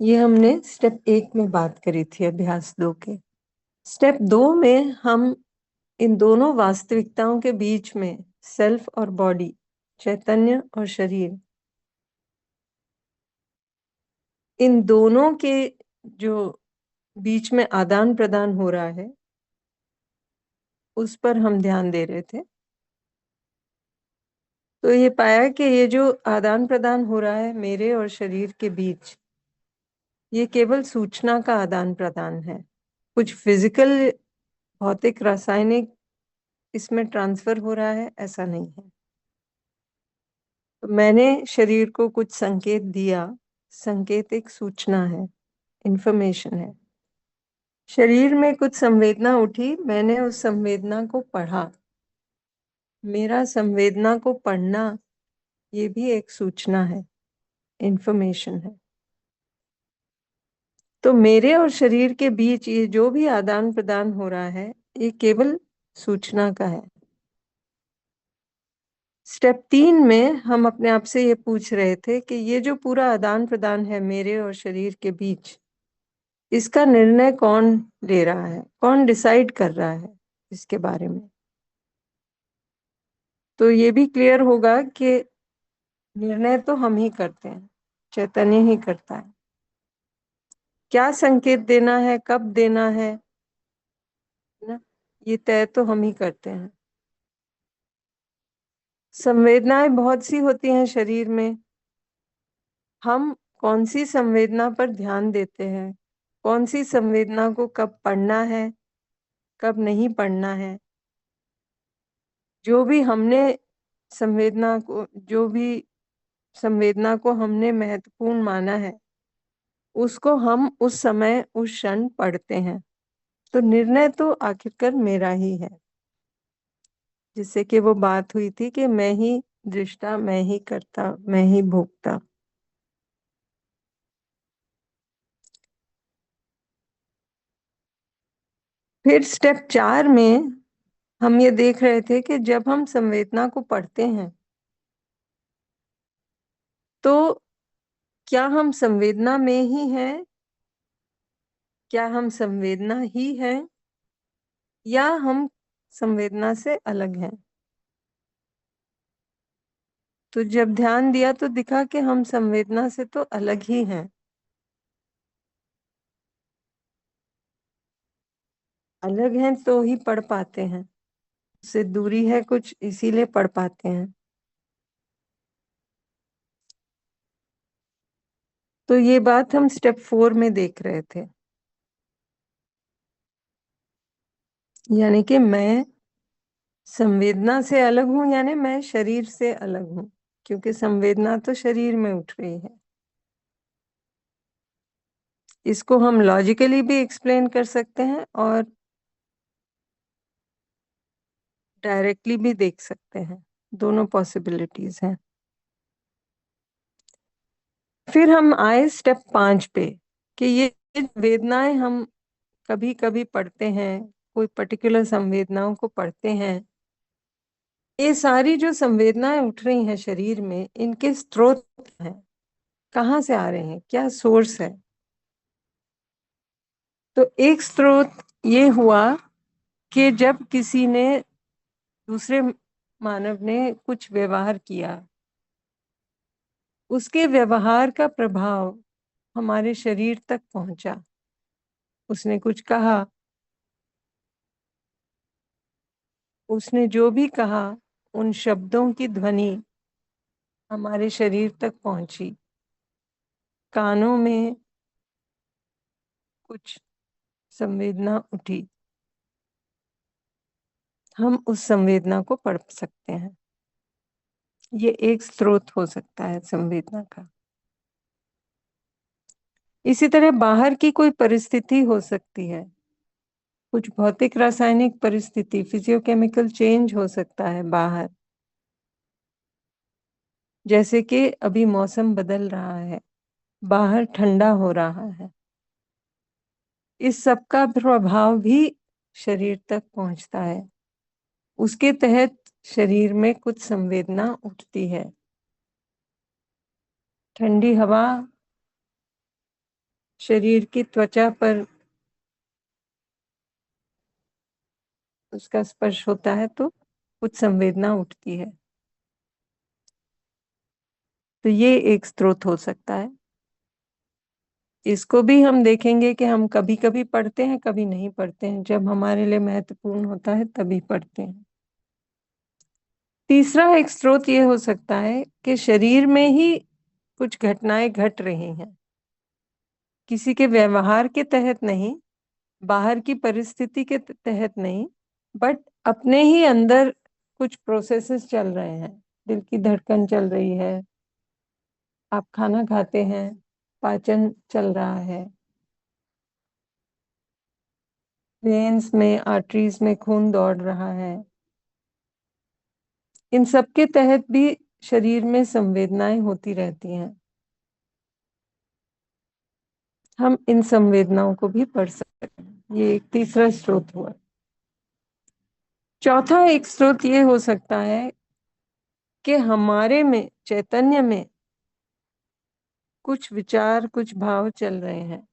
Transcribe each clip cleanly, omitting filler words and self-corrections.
ये हमने स्टेप 1 में बात करी थी, अभ्यास 2 के। स्टेप 2 में हम इन दोनों वास्तविकताओं के बीच में सेल्फ और बॉडी, चैतन्य और शरीर, इन दोनों के जो बीच में आदान प्रदान हो रहा है उस पर हम ध्यान दे रहे थे। तो ये पाया कि ये जो आदान प्रदान हो रहा है मेरे और शरीर के बीच, ये केवल सूचना का आदान प्रदान है। कुछ फिजिकल, भौतिक, रासायनिक इसमें ट्रांसफर हो रहा है, ऐसा नहीं है। तो मैंने शरीर को कुछ संकेत दिया। संकेत एक सूचना है, इंफॉर्मेशन है। शरीर में कुछ संवेदना उठी, मैंने उस संवेदना को पढ़ा। मेरा संवेदना को पढ़ना ये भी एक सूचना है, इंफॉर्मेशन है। तो मेरे और शरीर के बीच ये जो भी आदान प्रदान हो रहा है ये केवल सूचना का है। स्टेप 3 में हम अपने आप से ये पूछ रहे थे कि ये जो पूरा आदान प्रदान है मेरे और शरीर के बीच, इसका निर्णय कौन ले रहा है, कौन डिसाइड कर रहा है इसके बारे में। तो ये भी क्लियर होगा कि निर्णय तो हम ही करते हैं, चैतन्य ही करता है। क्या संकेत देना है, कब देना है ना, ये तय तो हम ही करते हैं। संवेदनाएं बहुत सी होती हैं शरीर में। हम कौन सी संवेदना पर ध्यान देते हैं, कौन सी संवेदना को कब पढ़ना है, कब नहीं पढ़ना है, जो भी हमने संवेदना को जो भी संवेदना को हमने महत्वपूर्ण माना है उसको हम उस समय उस क्षण पढ़ते हैं। तो निर्णय तो आखिरकार मेरा ही है। जिससे कि वो बात हुई थी कि मैं ही दृष्टा, मैं ही करता, मैं ही भोगता। फिर स्टेप 4 में हम ये देख रहे थे कि जब हम संवेदना को पढ़ते हैं तो क्या हम संवेदना में ही हैं, क्या हम संवेदना ही है, या हम संवेदना से अलग हैं। तो जब ध्यान दिया तो दिखा कि हम संवेदना से तो अलग ही हैं। अलग हैं तो ही पढ़ पाते हैं, उससे दूरी है कुछ, इसीलिए पढ़ पाते हैं। तो ये बात हम स्टेप 4 में देख रहे थे। यानी कि मैं संवेदना से अलग हूं, यानी मैं शरीर से अलग हूं, क्योंकि संवेदना तो शरीर में उठ रही है। इसको हम लॉजिकली भी एक्सप्लेन कर सकते हैं और डायरेक्टली भी देख सकते हैं, दोनों पॉसिबिलिटीज हैं। फिर हम आए स्टेप 5 पे कि ये वेदनाएं हम कभी कभी पढ़ते हैं, कोई पर्टिकुलर संवेदनाओं को पढ़ते हैं। ये सारी जो संवेदनाएं उठ रही हैं शरीर में, इनके स्रोत हैं, कहाँ से आ रहे हैं, क्या सोर्स है। तो एक स्रोत ये हुआ कि जब किसी ने, दूसरे मानव ने कुछ व्यवहार किया, उसके व्यवहार का प्रभाव हमारे शरीर तक पहुंचा। उसने कुछ कहा, उसने जो भी कहा, उन शब्दों की ध्वनि हमारे शरीर तक पहुंची। कानों में कुछ संवेदना उठी, हम उस संवेदना को पढ़ सकते हैं। ये एक स्रोत हो सकता है संवेदना का। इसी तरह बाहर की कोई परिस्थिति हो सकती है, कुछ भौतिक रासायनिक परिस्थिति, फिजियोकेमिकल चेंज हो सकता है बाहर। जैसे कि अभी मौसम बदल रहा है, बाहर ठंडा हो रहा है, इस सब का प्रभाव भी शरीर तक पहुंचता है। उसके तहत शरीर में कुछ संवेदना उठती है। ठंडी हवा शरीर की त्वचा पर उसका स्पर्श होता है तो कुछ संवेदना उठती है। तो ये एक स्रोत हो सकता है। इसको भी हम देखेंगे कि हम कभी कभी पढ़ते हैं, कभी नहीं पढ़ते हैं। जब हमारे लिए महत्वपूर्ण होता है तभी पढ़ते हैं। तीसरा एक स्रोत ये हो सकता है कि शरीर में ही कुछ घटनाएं घट रही हैं, किसी के व्यवहार के तहत नहीं, बाहर की परिस्थिति के तहत नहीं, बट अपने ही अंदर कुछ प्रोसेसेस चल रहे हैं। दिल की धड़कन चल रही है, आप खाना खाते हैं, पाचन चल रहा है, वेन्स में, आर्टरीज में खून दौड़ रहा है। इन सब के तहत भी शरीर में संवेदनाएं होती रहती हैं। हम इन संवेदनाओं को भी पढ़ सकते हैं। ये एक तीसरा स्रोत हुआ। चौथा एक स्रोत ये हो सकता है कि हमारे में, चैतन्य में कुछ विचार, कुछ भाव चल रहे हैं,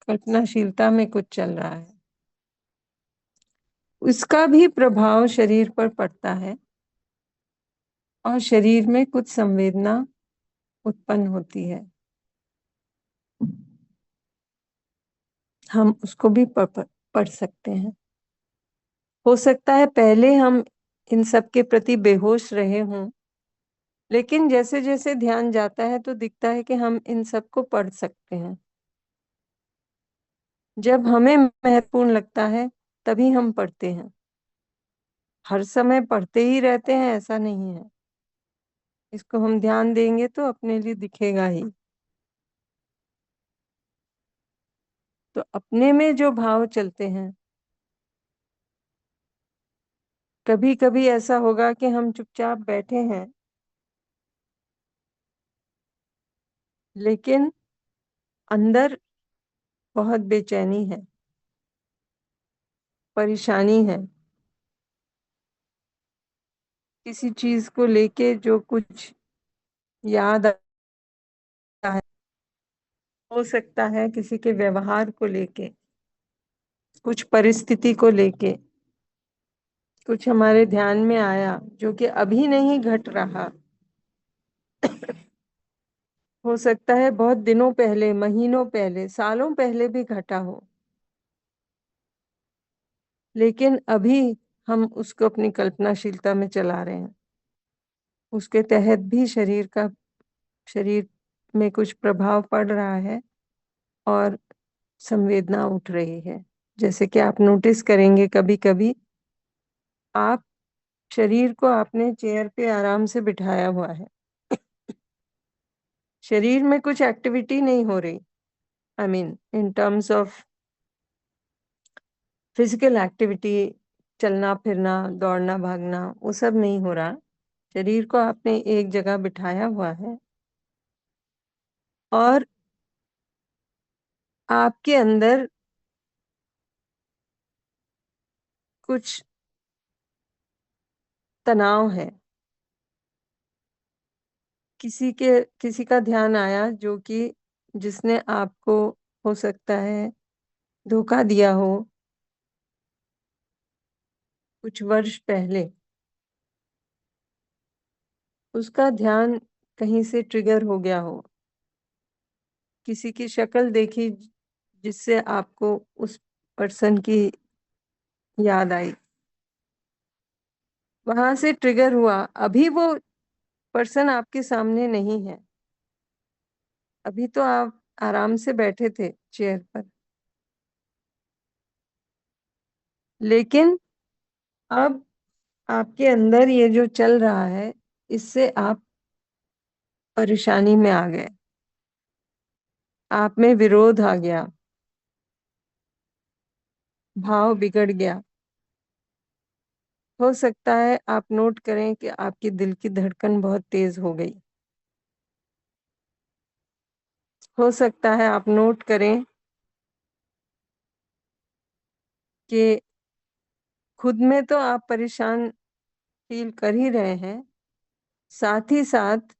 कल्पनाशीलता में कुछ चल रहा है, उसका भी प्रभाव शरीर पर पड़ता है और शरीर में कुछ संवेदना उत्पन्न होती है। हम उसको भी पढ़ सकते हैं। हो सकता है पहले हम इन सब के प्रति बेहोश रहे हों, लेकिन जैसे जैसे ध्यान जाता है तो दिखता है कि हम इन सब को पढ़ सकते हैं। जब हमें महत्वपूर्ण लगता है तभी हम पढ़ते हैं। हर समय पढ़ते ही रहते हैं ऐसा नहीं है। इसको हम ध्यान देंगे तो अपने लिए दिखेगा ही। तो अपने में जो भाव चलते हैं, कभी कभी ऐसा होगा कि हम चुपचाप बैठे हैं, लेकिन अंदर बहुत बेचैनी है, परेशानी है, किसी चीज को लेके जो कुछ याद आता है। हो सकता है किसी के व्यवहार को लेके, कुछ परिस्थिति को लेके कुछ हमारे ध्यान में आया जो कि अभी नहीं घट रहा। हो सकता है बहुत दिनों पहले, महीनों पहले, सालों पहले भी घटा हो, लेकिन अभी हम उसको अपनी कल्पनाशीलता में चला रहे हैं। उसके तहत भी शरीर में कुछ प्रभाव पड़ रहा है और संवेदना उठ रही है। जैसे कि आप नोटिस करेंगे कभी कभी, आप शरीर को आपने चेयर पे आराम से बिठाया हुआ है, शरीर में कुछ एक्टिविटी नहीं हो रही। I mean in terms of physical activity, चलना फिरना, दौड़ना भागना, वो सब नहीं हो रहा। शरीर को आपने एक जगह बिठाया हुआ है और आपके अंदर कुछ तनाव है। किसी का ध्यान आया जो कि जिसने आपको, हो सकता है, धोखा दिया हो कुछ वर्ष पहले। उसका ध्यान कहीं से ट्रिगर हो गया हो, किसी की शक्ल देखी जिससे आपको उस पर्सन की याद आई, वहां से ट्रिगर हुआ। अभी वो पर्सन आपके सामने नहीं है, अभी तो आप आराम से बैठे थे चेयर पर, लेकिन अब आपके अंदर ये जो चल रहा है, इससे आप परेशानी में आ गए, आप में विरोध आ गया, भाव बिगड़ गया। हो सकता है आप नोट करें कि आपकी दिल की धड़कन बहुत तेज हो गई। हो सकता है आप नोट करें कि खुद में तो आप परेशान फील कर ही रहे हैं, साथ ही साथ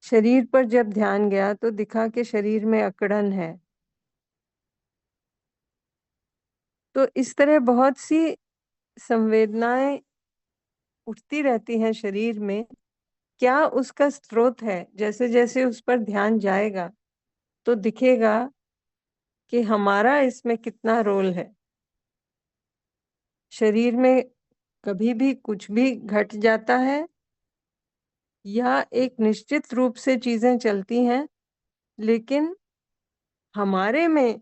शरीर पर जब ध्यान गया तो दिखा कि शरीर में अकड़न है, तो इस तरह बहुत सी संवेदनाएं उठती रहती हैं शरीर में। क्या उसका स्रोत है? जैसे जैसे उस पर ध्यान जाएगा तो दिखेगा कि हमारा इसमें कितना रोल है। शरीर में कभी भी कुछ भी घट जाता है या एक निश्चित रूप से चीजें चलती हैं, लेकिन हमारे में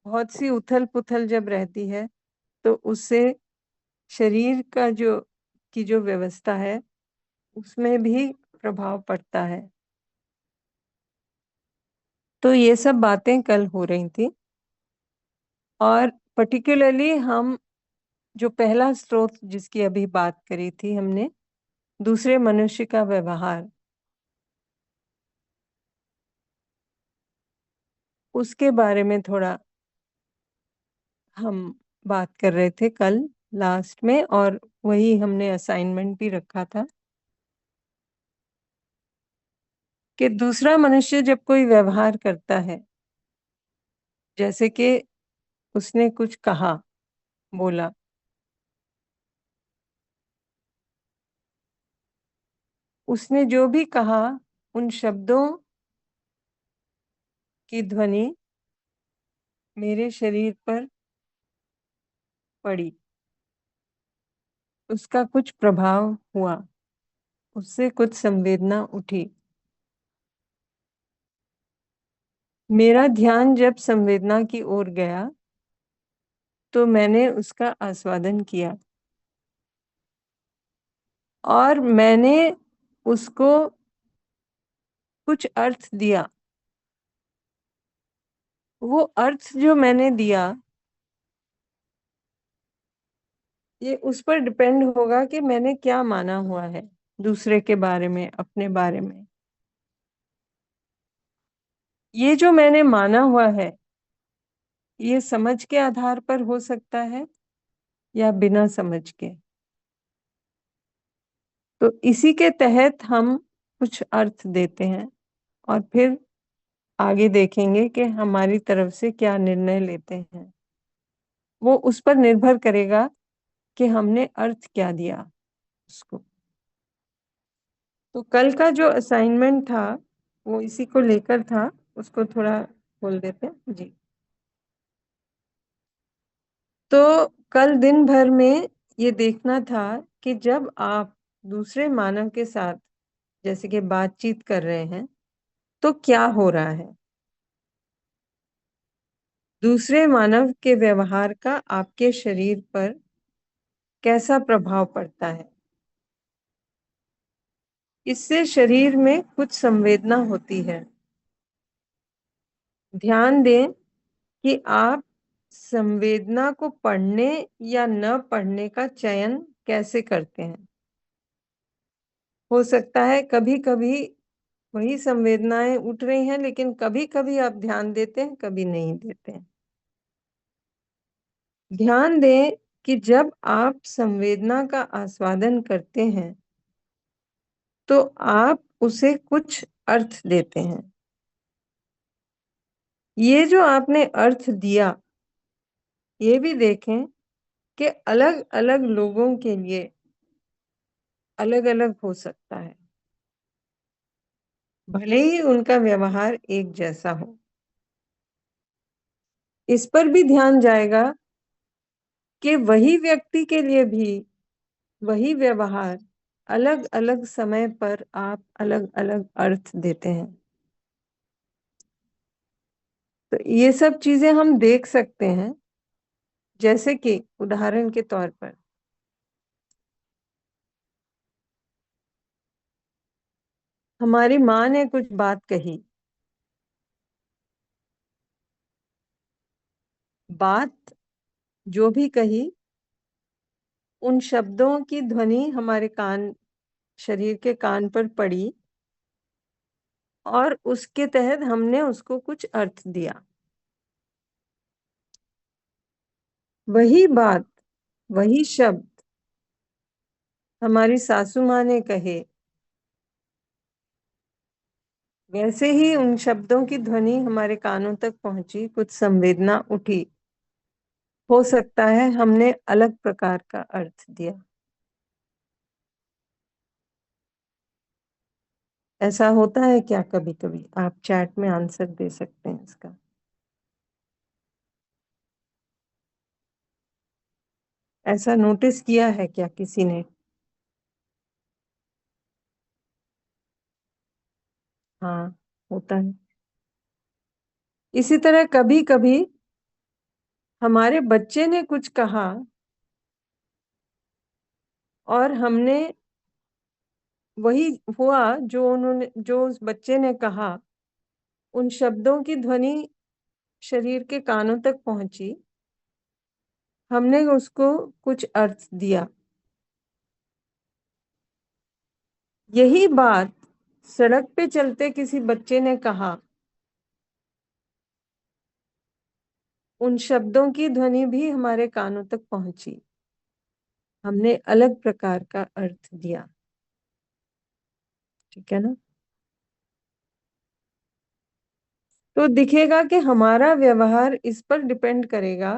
बहुत सी उथल पुथल जब रहती है तो उससे शरीर का जो व्यवस्था है उसमें भी प्रभाव पड़ता है। तो ये सब बातें कल हो रही थी, और पर्टिकुलरली हम जो पहला स्रोत जिसकी अभी बात करी थी हमने, दूसरे मनुष्य का व्यवहार, उसके बारे में थोड़ा हम बात कर रहे थे कल लास्ट में, और वही हमने असाइनमेंट भी रखा था कि दूसरा मनुष्य जब कोई व्यवहार करता है, जैसे कि उसने कुछ कहा, बोला, उसने जो भी कहा उन शब्दों की ध्वनि मेरे शरीर पर पड़ी, उसका कुछ प्रभाव हुआ, उससे कुछ संवेदना उठी। मेरा ध्यान जब संवेदना की ओर गया तो मैंने उसका आस्वादन किया और मैंने उसको कुछ अर्थ दिया। वो अर्थ जो मैंने दिया, ये उस पर डिपेंड होगा कि मैंने क्या माना हुआ है दूसरे के बारे में, अपने बारे में। ये जो मैंने माना हुआ है, ये समझ के आधार पर हो सकता है या बिना समझ के। तो इसी के तहत हम कुछ अर्थ देते हैं और फिर आगे देखेंगे कि हमारी तरफ से क्या निर्णय लेते हैं। वो उस पर निर्भर करेगा कि हमने अर्थ क्या दिया उसको। तो कल का जो असाइनमेंट था वो इसी को लेकर था, उसको थोड़ा खोल देते हैं जी। तो कल दिन भर में ये देखना था कि जब आप दूसरे मानव के साथ जैसे कि बातचीत कर रहे हैं तो क्या हो रहा है, दूसरे मानव के व्यवहार का आपके शरीर पर कैसा प्रभाव पड़ता है। इससे शरीर में कुछ संवेदना होती है। ध्यान दें कि आप संवेदना को पढ़ने या न पढ़ने का चयन कैसे करते हैं। हो सकता है कभी कभी वही संवेदनाएं उठ रही हैं, लेकिन कभी कभी आप ध्यान देते हैं, कभी नहीं देते हैं। ध्यान दें कि जब आप संवेदना का आस्वादन करते हैं तो आप उसे कुछ अर्थ देते हैं। ये जो आपने अर्थ दिया, ये भी देखें कि अलग अलग लोगों के लिए अलग अलग हो सकता है, भले ही उनका व्यवहार एक जैसा हो। इस पर भी ध्यान जाएगा कि वही व्यक्ति के लिए भी वही व्यवहार अलग अलग समय पर आप अलग अलग अर्थ देते हैं। तो ये सब चीजें हम देख सकते हैं। जैसे कि उदाहरण के तौर पर हमारी माँ ने कुछ बात कही, बात जो भी कही, उन शब्दों की ध्वनि हमारे कान, शरीर के कान पर पड़ी और उसके तहत हमने उसको कुछ अर्थ दिया। वही बात, वही शब्द हमारी सासू माँ ने कहे, वैसे ही उन शब्दों की ध्वनि हमारे कानों तक पहुंची, कुछ संवेदना उठी। हो सकता है हमने अलग प्रकार का अर्थ दिया। ऐसा होता है क्या? कभी कभी आप चैट में आंसर दे सकते हैं इसका। ऐसा नोटिस किया है क्या किसी ने? हाँ, होता है। इसी तरह कभी कभी हमारे बच्चे ने कुछ कहा और हमने वही हुआ जो उस बच्चे ने कहा, उन शब्दों की ध्वनि शरीर के कानों तक पहुंची, हमने उसको कुछ अर्थ दिया। यही बात सड़क पे चलते किसी बच्चे ने कहा, उन शब्दों की ध्वनि भी हमारे कानों तक पहुंची, हमने अलग प्रकार का अर्थ दिया। ठीक है ना? तो दिखेगा कि हमारा व्यवहार इस पर डिपेंड करेगा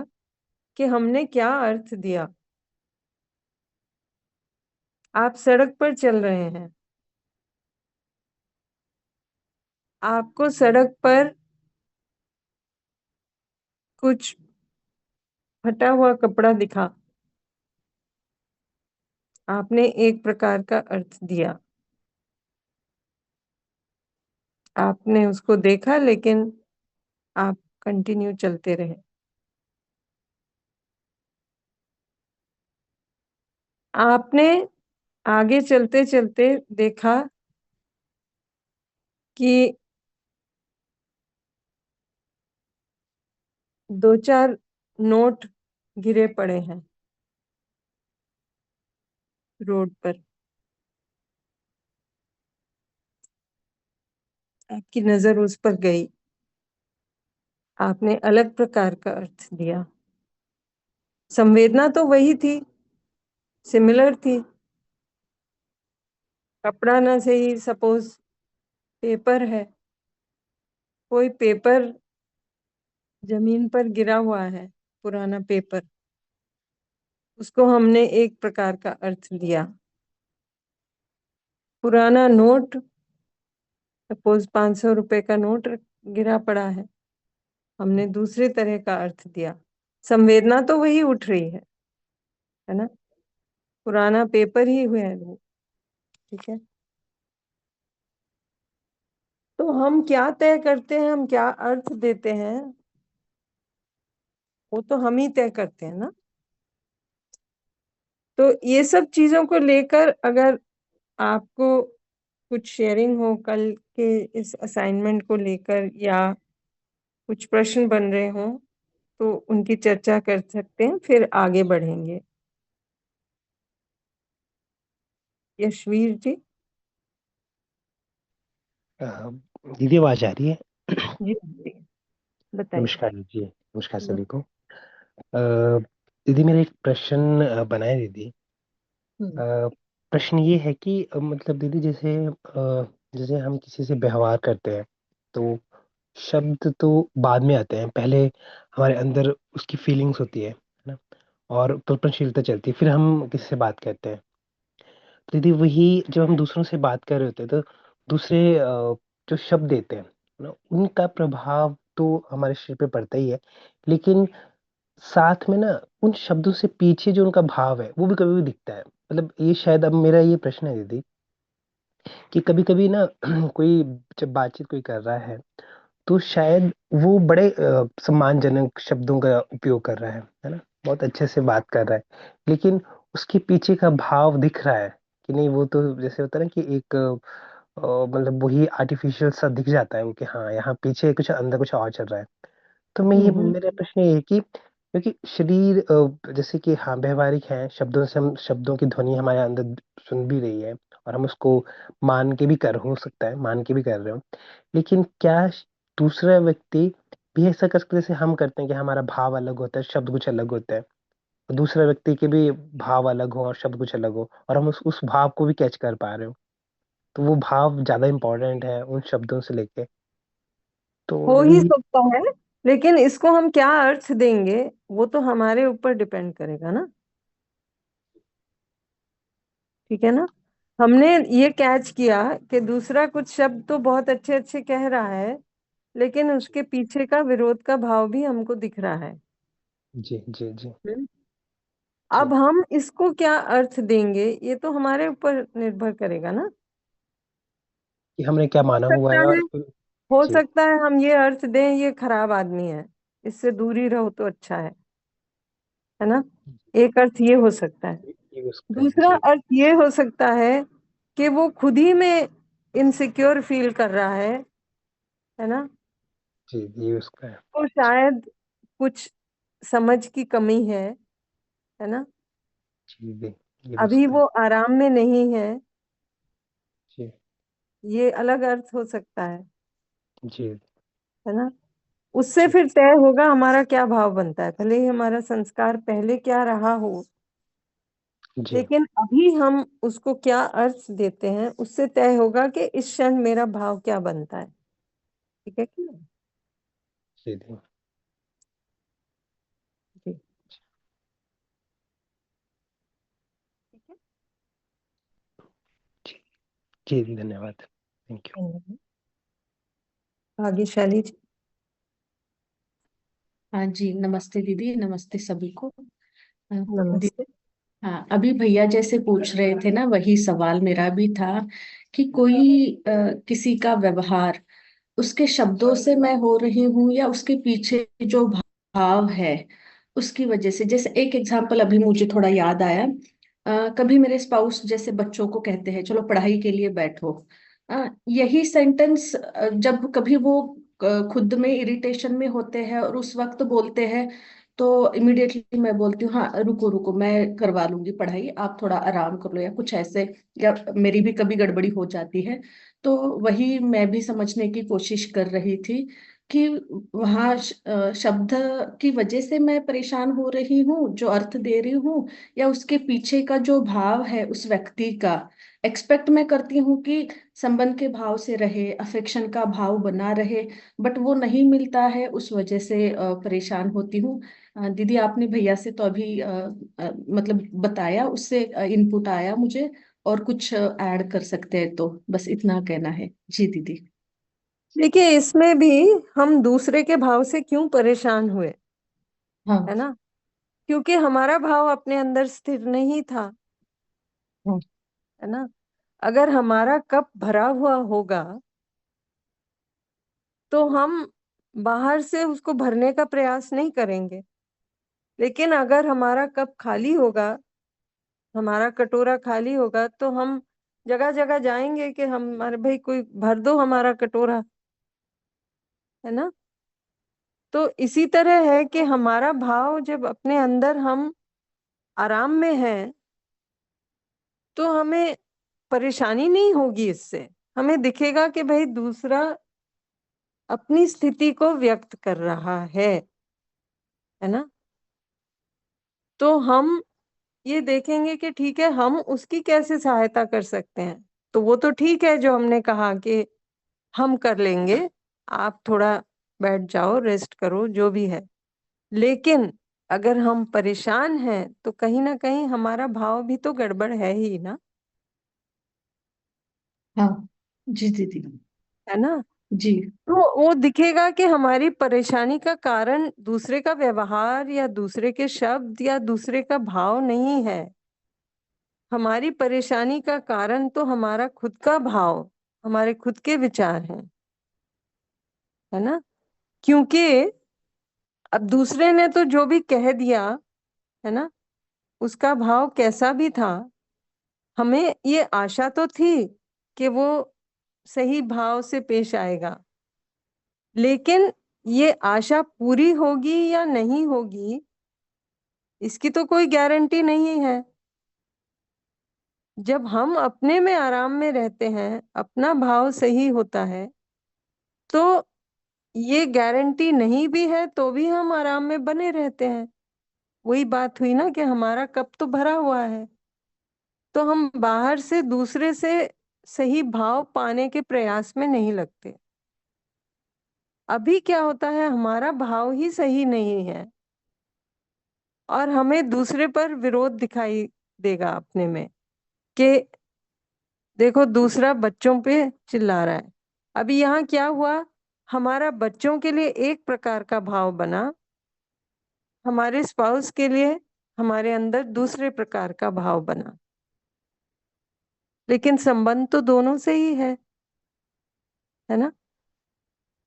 कि हमने क्या अर्थ दिया। आप सड़क पर चल रहे हैं, आपको सड़क पर कुछ फटा हुआ कपड़ा दिखा, आपने एक प्रकार का अर्थ दिया। आपने उसको देखा लेकिन आप कंटिन्यू चलते रहे। आपने आगे चलते चलते देखा कि दो चार नोट गिरे पड़े हैं रोड पर। आपकी नजर उस पर गई, आपने अलग प्रकार का अर्थ दिया। संवेदना तो वही थी, सिमिलर थी। कपड़ा ना सही, सपोज पेपर है, कोई पेपर जमीन पर गिरा हुआ है, पुराना पेपर, उसको हमने एक प्रकार का अर्थ दिया। पुराना नोट, सपोज 500 रुपए का नोट गिरा पड़ा है, हमने दूसरे तरह का अर्थ दिया। संवेदना तो वही उठ रही है ना? पुराना पेपर ही हुआ है वो। ठीक है। तो हम क्या तय करते हैं, हम क्या अर्थ देते हैं, वो तो हम ही तय करते हैं ना। तो ये सब चीजों को लेकर अगर आपको कुछ शेयरिंग हो कल के इस असाइनमेंट को लेकर, या कुछ प्रश्न बन रहे हो, तो उनकी चर्चा कर सकते हैं, फिर आगे बढ़ेंगे। यशवीर जी। अ, दीदी आवाज आ रही है? जी जी, बताइए। नमस्कार जी, नमस्कार हम्म। सभी को। दीदी मेरा एक प्रश्न बनाए दीदी। अ, प्रश्न ये है कि मतलब दीदी जैसे हम किसी से व्यवहार करते हैं तो शब्द तो बाद में आते हैं, पहले हमारे अंदर उसकी फीलिंग्स होती है ना, और कल्पनाशीलता चलती है, फिर हम किसी से बात करते हैं। तो दीदी वही जब हम दूसरों से बात कर रहे होते हैं तो दूसरे जो शब्द देते हैं ना, उनका प्रभाव तो हमारे शरीर पे पड़ता ही है, लेकिन साथ में ना उन शब्दों से पीछे जो उनका भाव है वो भी कभी भी दिखता है। मतलब ये शायद अब मेरा ये प्रश्न है दीदी कि कभी कभी ना कोई जब बातचीत कोई कर रहा है तो शायद वो बड़े सम्मानजनक शब्दों का उपयोग कर रहा है ना, बहुत अच्छे से बात कर रहा है, लेकिन उसके पीछे का भाव दिख रहा है कि नहीं, वो तो जैसे होता है ना कि एक मतलब वही आर्टिफिशियल सा दिख जाता है वो कि हाँ यहाँ पीछे कुछ अंदर कुछ और चल रहा है। तो मैं ये हम्म। मेरा प्रश्न ये है कि क्योंकि शरीर जैसे कि हाँ व्यवहारिक है, शब्दों से हम शब्दों की ध्वनि हमारे अंदर सुन भी रही है, और हम उसको मान के भी कर हो सकता है मान के भी कर रहे हो, लेकिन क्या दूसरा व्यक्ति भी ऐसा कर सकते हैं जैसे हम करते हैं कि हमारा भाव अलग होता है, शब्द कुछ अलग होता है, और दूसरा व्यक्ति के भी भाव अलग हो और शब्द कुछ अलग हो, और हम उस भाव को भी कैच कर पा रहे हो, तो वो भाव ज्यादा इंपॉर्टेंट है उन शब्दों से लेके। तो हो ही दीदी सकता है। लेकिन इसको हम क्या अर्थ देंगे वो तो हमारे ऊपर डिपेंड करेगा ना। ठीक है ना। हमने ये कैच किया कि दूसरा कुछ शब्द तो बहुत अच्छे अच्छे कह रहा है, लेकिन उसके पीछे का विरोध का भाव भी हमको दिख रहा है। जी जी जी हम्म। जी। अब हम इसको क्या अर्थ देंगे ये तो हमारे ऊपर निर्भर करेगा ना। कि हमने क्या हो माना हुआ सकता है, है और फिर। हो जी सकता है हम ये अर्थ दें ये खराब आदमी है, इससे दूरी रहो तो अच्छा है ना। एक अर्थ ये हो सकता है। ये उसका है। दूसरा जी अर्थ ये हो सकता है कि वो खुद ही में इनसिक्योर फील कर रहा है ना। जी, ये उसका है। तो शायद कुछ समझ की कमी है ना। जी जी, ये अभी उसका है। वो आराम में नहीं है, जी ये अलग अर्थ हो सकता जी है ना। उससे जी फिर तय होगा हमारा क्या भाव बनता है, भले ही हमारा संस्कार पहले क्या रहा हो, जी लेकिन अभी हम उसको क्या अर्थ देते हैं उससे तय होगा कि इस क्षण मेरा भाव क्या बनता है। ठीक है कि नहीं। जी जी जी। ठीक है। जी जी जी, धन्यवाद। Thank you. धन्यवाद। भाग्यशाली जी। हाँ जी, नमस्ते दीदी, नमस्ते सभी को। दी, नमस्ते। हाँ, अभी भैया जैसे पूछ रहे थे ना, वही सवाल मेरा भी था कि कोई किसी का व्यवहार उसके शब्दों से मैं हो रही हूँ या उसके पीछे जो भाव है उसकी वजह से। जैसे एक एग्जांपल अभी मुझे थोड़ा याद आया। कभी मेरे स्पाउस जैसे बच्चों को कहते हैं चलो पढ़ाई के लिए बैठो। यही सेंटेंस जब कभी वो खुद में इरिटेशन में होते हैं और उस वक्त बोलते हैं, तो इमिडिएटली मैं बोलती हूँ हाँ रुको रुको, मैं करवा लूंगी पढ़ाई, आप थोड़ा आराम कर लो या कुछ ऐसे। या मेरी भी कभी गड़बड़ी हो जाती है। तो वही मैं भी समझने की कोशिश कर रही थी कि वहाँ शब्द की वजह से मैं परेशान हो रही हूँ जो अर्थ दे रही हूँ, या उसके पीछे का जो भाव है उस व्यक्ति का। एक्सपेक्ट मैं करती हूँ कि संबंध के भाव से रहे, अफेक्शन का भाव बना रहे, बट वो नहीं मिलता है, उस वजह से परेशान होती हूँ। दीदी आपने भैया से तो अभी मतलब बताया, उससे इनपुट आया मुझे, और कुछ ऐड कर सकते हैं तो बस इतना कहना है जी दीदी। देखिए इसमें भी हम दूसरे के भाव से क्यों परेशान हुए, है हाँ ना। क्योंकि हमारा भाव अपने अंदर स्थिर नहीं था, हाँ है ना। अगर हमारा कप भरा हुआ होगा तो हम बाहर से उसको भरने का प्रयास नहीं करेंगे। लेकिन अगर हमारा कप खाली होगा, हमारा कटोरा खाली होगा, तो हम जगह जगह जाएंगे कि हमारे भाई कोई भर दो हमारा कटोरा, है ना। तो इसी तरह है कि हमारा भाव जब अपने अंदर हम आराम में है तो हमें परेशानी नहीं होगी इससे। हमें दिखेगा कि भाई दूसरा अपनी स्थिति को व्यक्त कर रहा है ना। तो हम ये देखेंगे कि ठीक है हम उसकी कैसे सहायता कर सकते हैं। तो वो तो ठीक है जो हमने कहा कि हम कर लेंगे, आप थोड़ा बैठ जाओ रेस्ट करो जो भी है। लेकिन अगर हम परेशान हैं तो कहीं ना कहीं हमारा भाव भी तो गड़बड़ है ही ना, हाँ जी दीदी। है ना। जी तो वो दिखेगा कि हमारी परेशानी का कारण दूसरे का व्यवहार या दूसरे के शब्द या दूसरे का भाव नहीं है। हमारी परेशानी का कारण तो हमारा खुद का भाव, हमारे खुद के विचार हैं, है ना। क्योंकि अब दूसरे ने तो जो भी कह दिया, है ना, उसका भाव कैसा भी था, हमें ये आशा तो थी कि वो सही भाव से पेश आएगा। लेकिन ये आशा पूरी होगी या नहीं होगी इसकी तो कोई गारंटी नहीं है। जब हम अपने में आराम में रहते हैं, अपना भाव सही होता है, तो ये गारंटी नहीं भी है तो भी हम आराम में बने रहते हैं। वही बात हुई ना कि हमारा कप तो भरा हुआ है, तो हम बाहर से दूसरे से सही भाव पाने के प्रयास में नहीं लगते। अभी क्या होता है, हमारा भाव ही सही नहीं है और हमें दूसरे पर विरोध दिखाई देगा अपने में, कि देखो दूसरा बच्चों पे चिल्ला रहा है। अभी यहाँ क्या हुआ, हमारा बच्चों के लिए एक प्रकार का भाव बना, हमारे स्पाउस के लिए हमारे अंदर दूसरे प्रकार का भाव बना, लेकिन संबंध तो दोनों से ही है ना।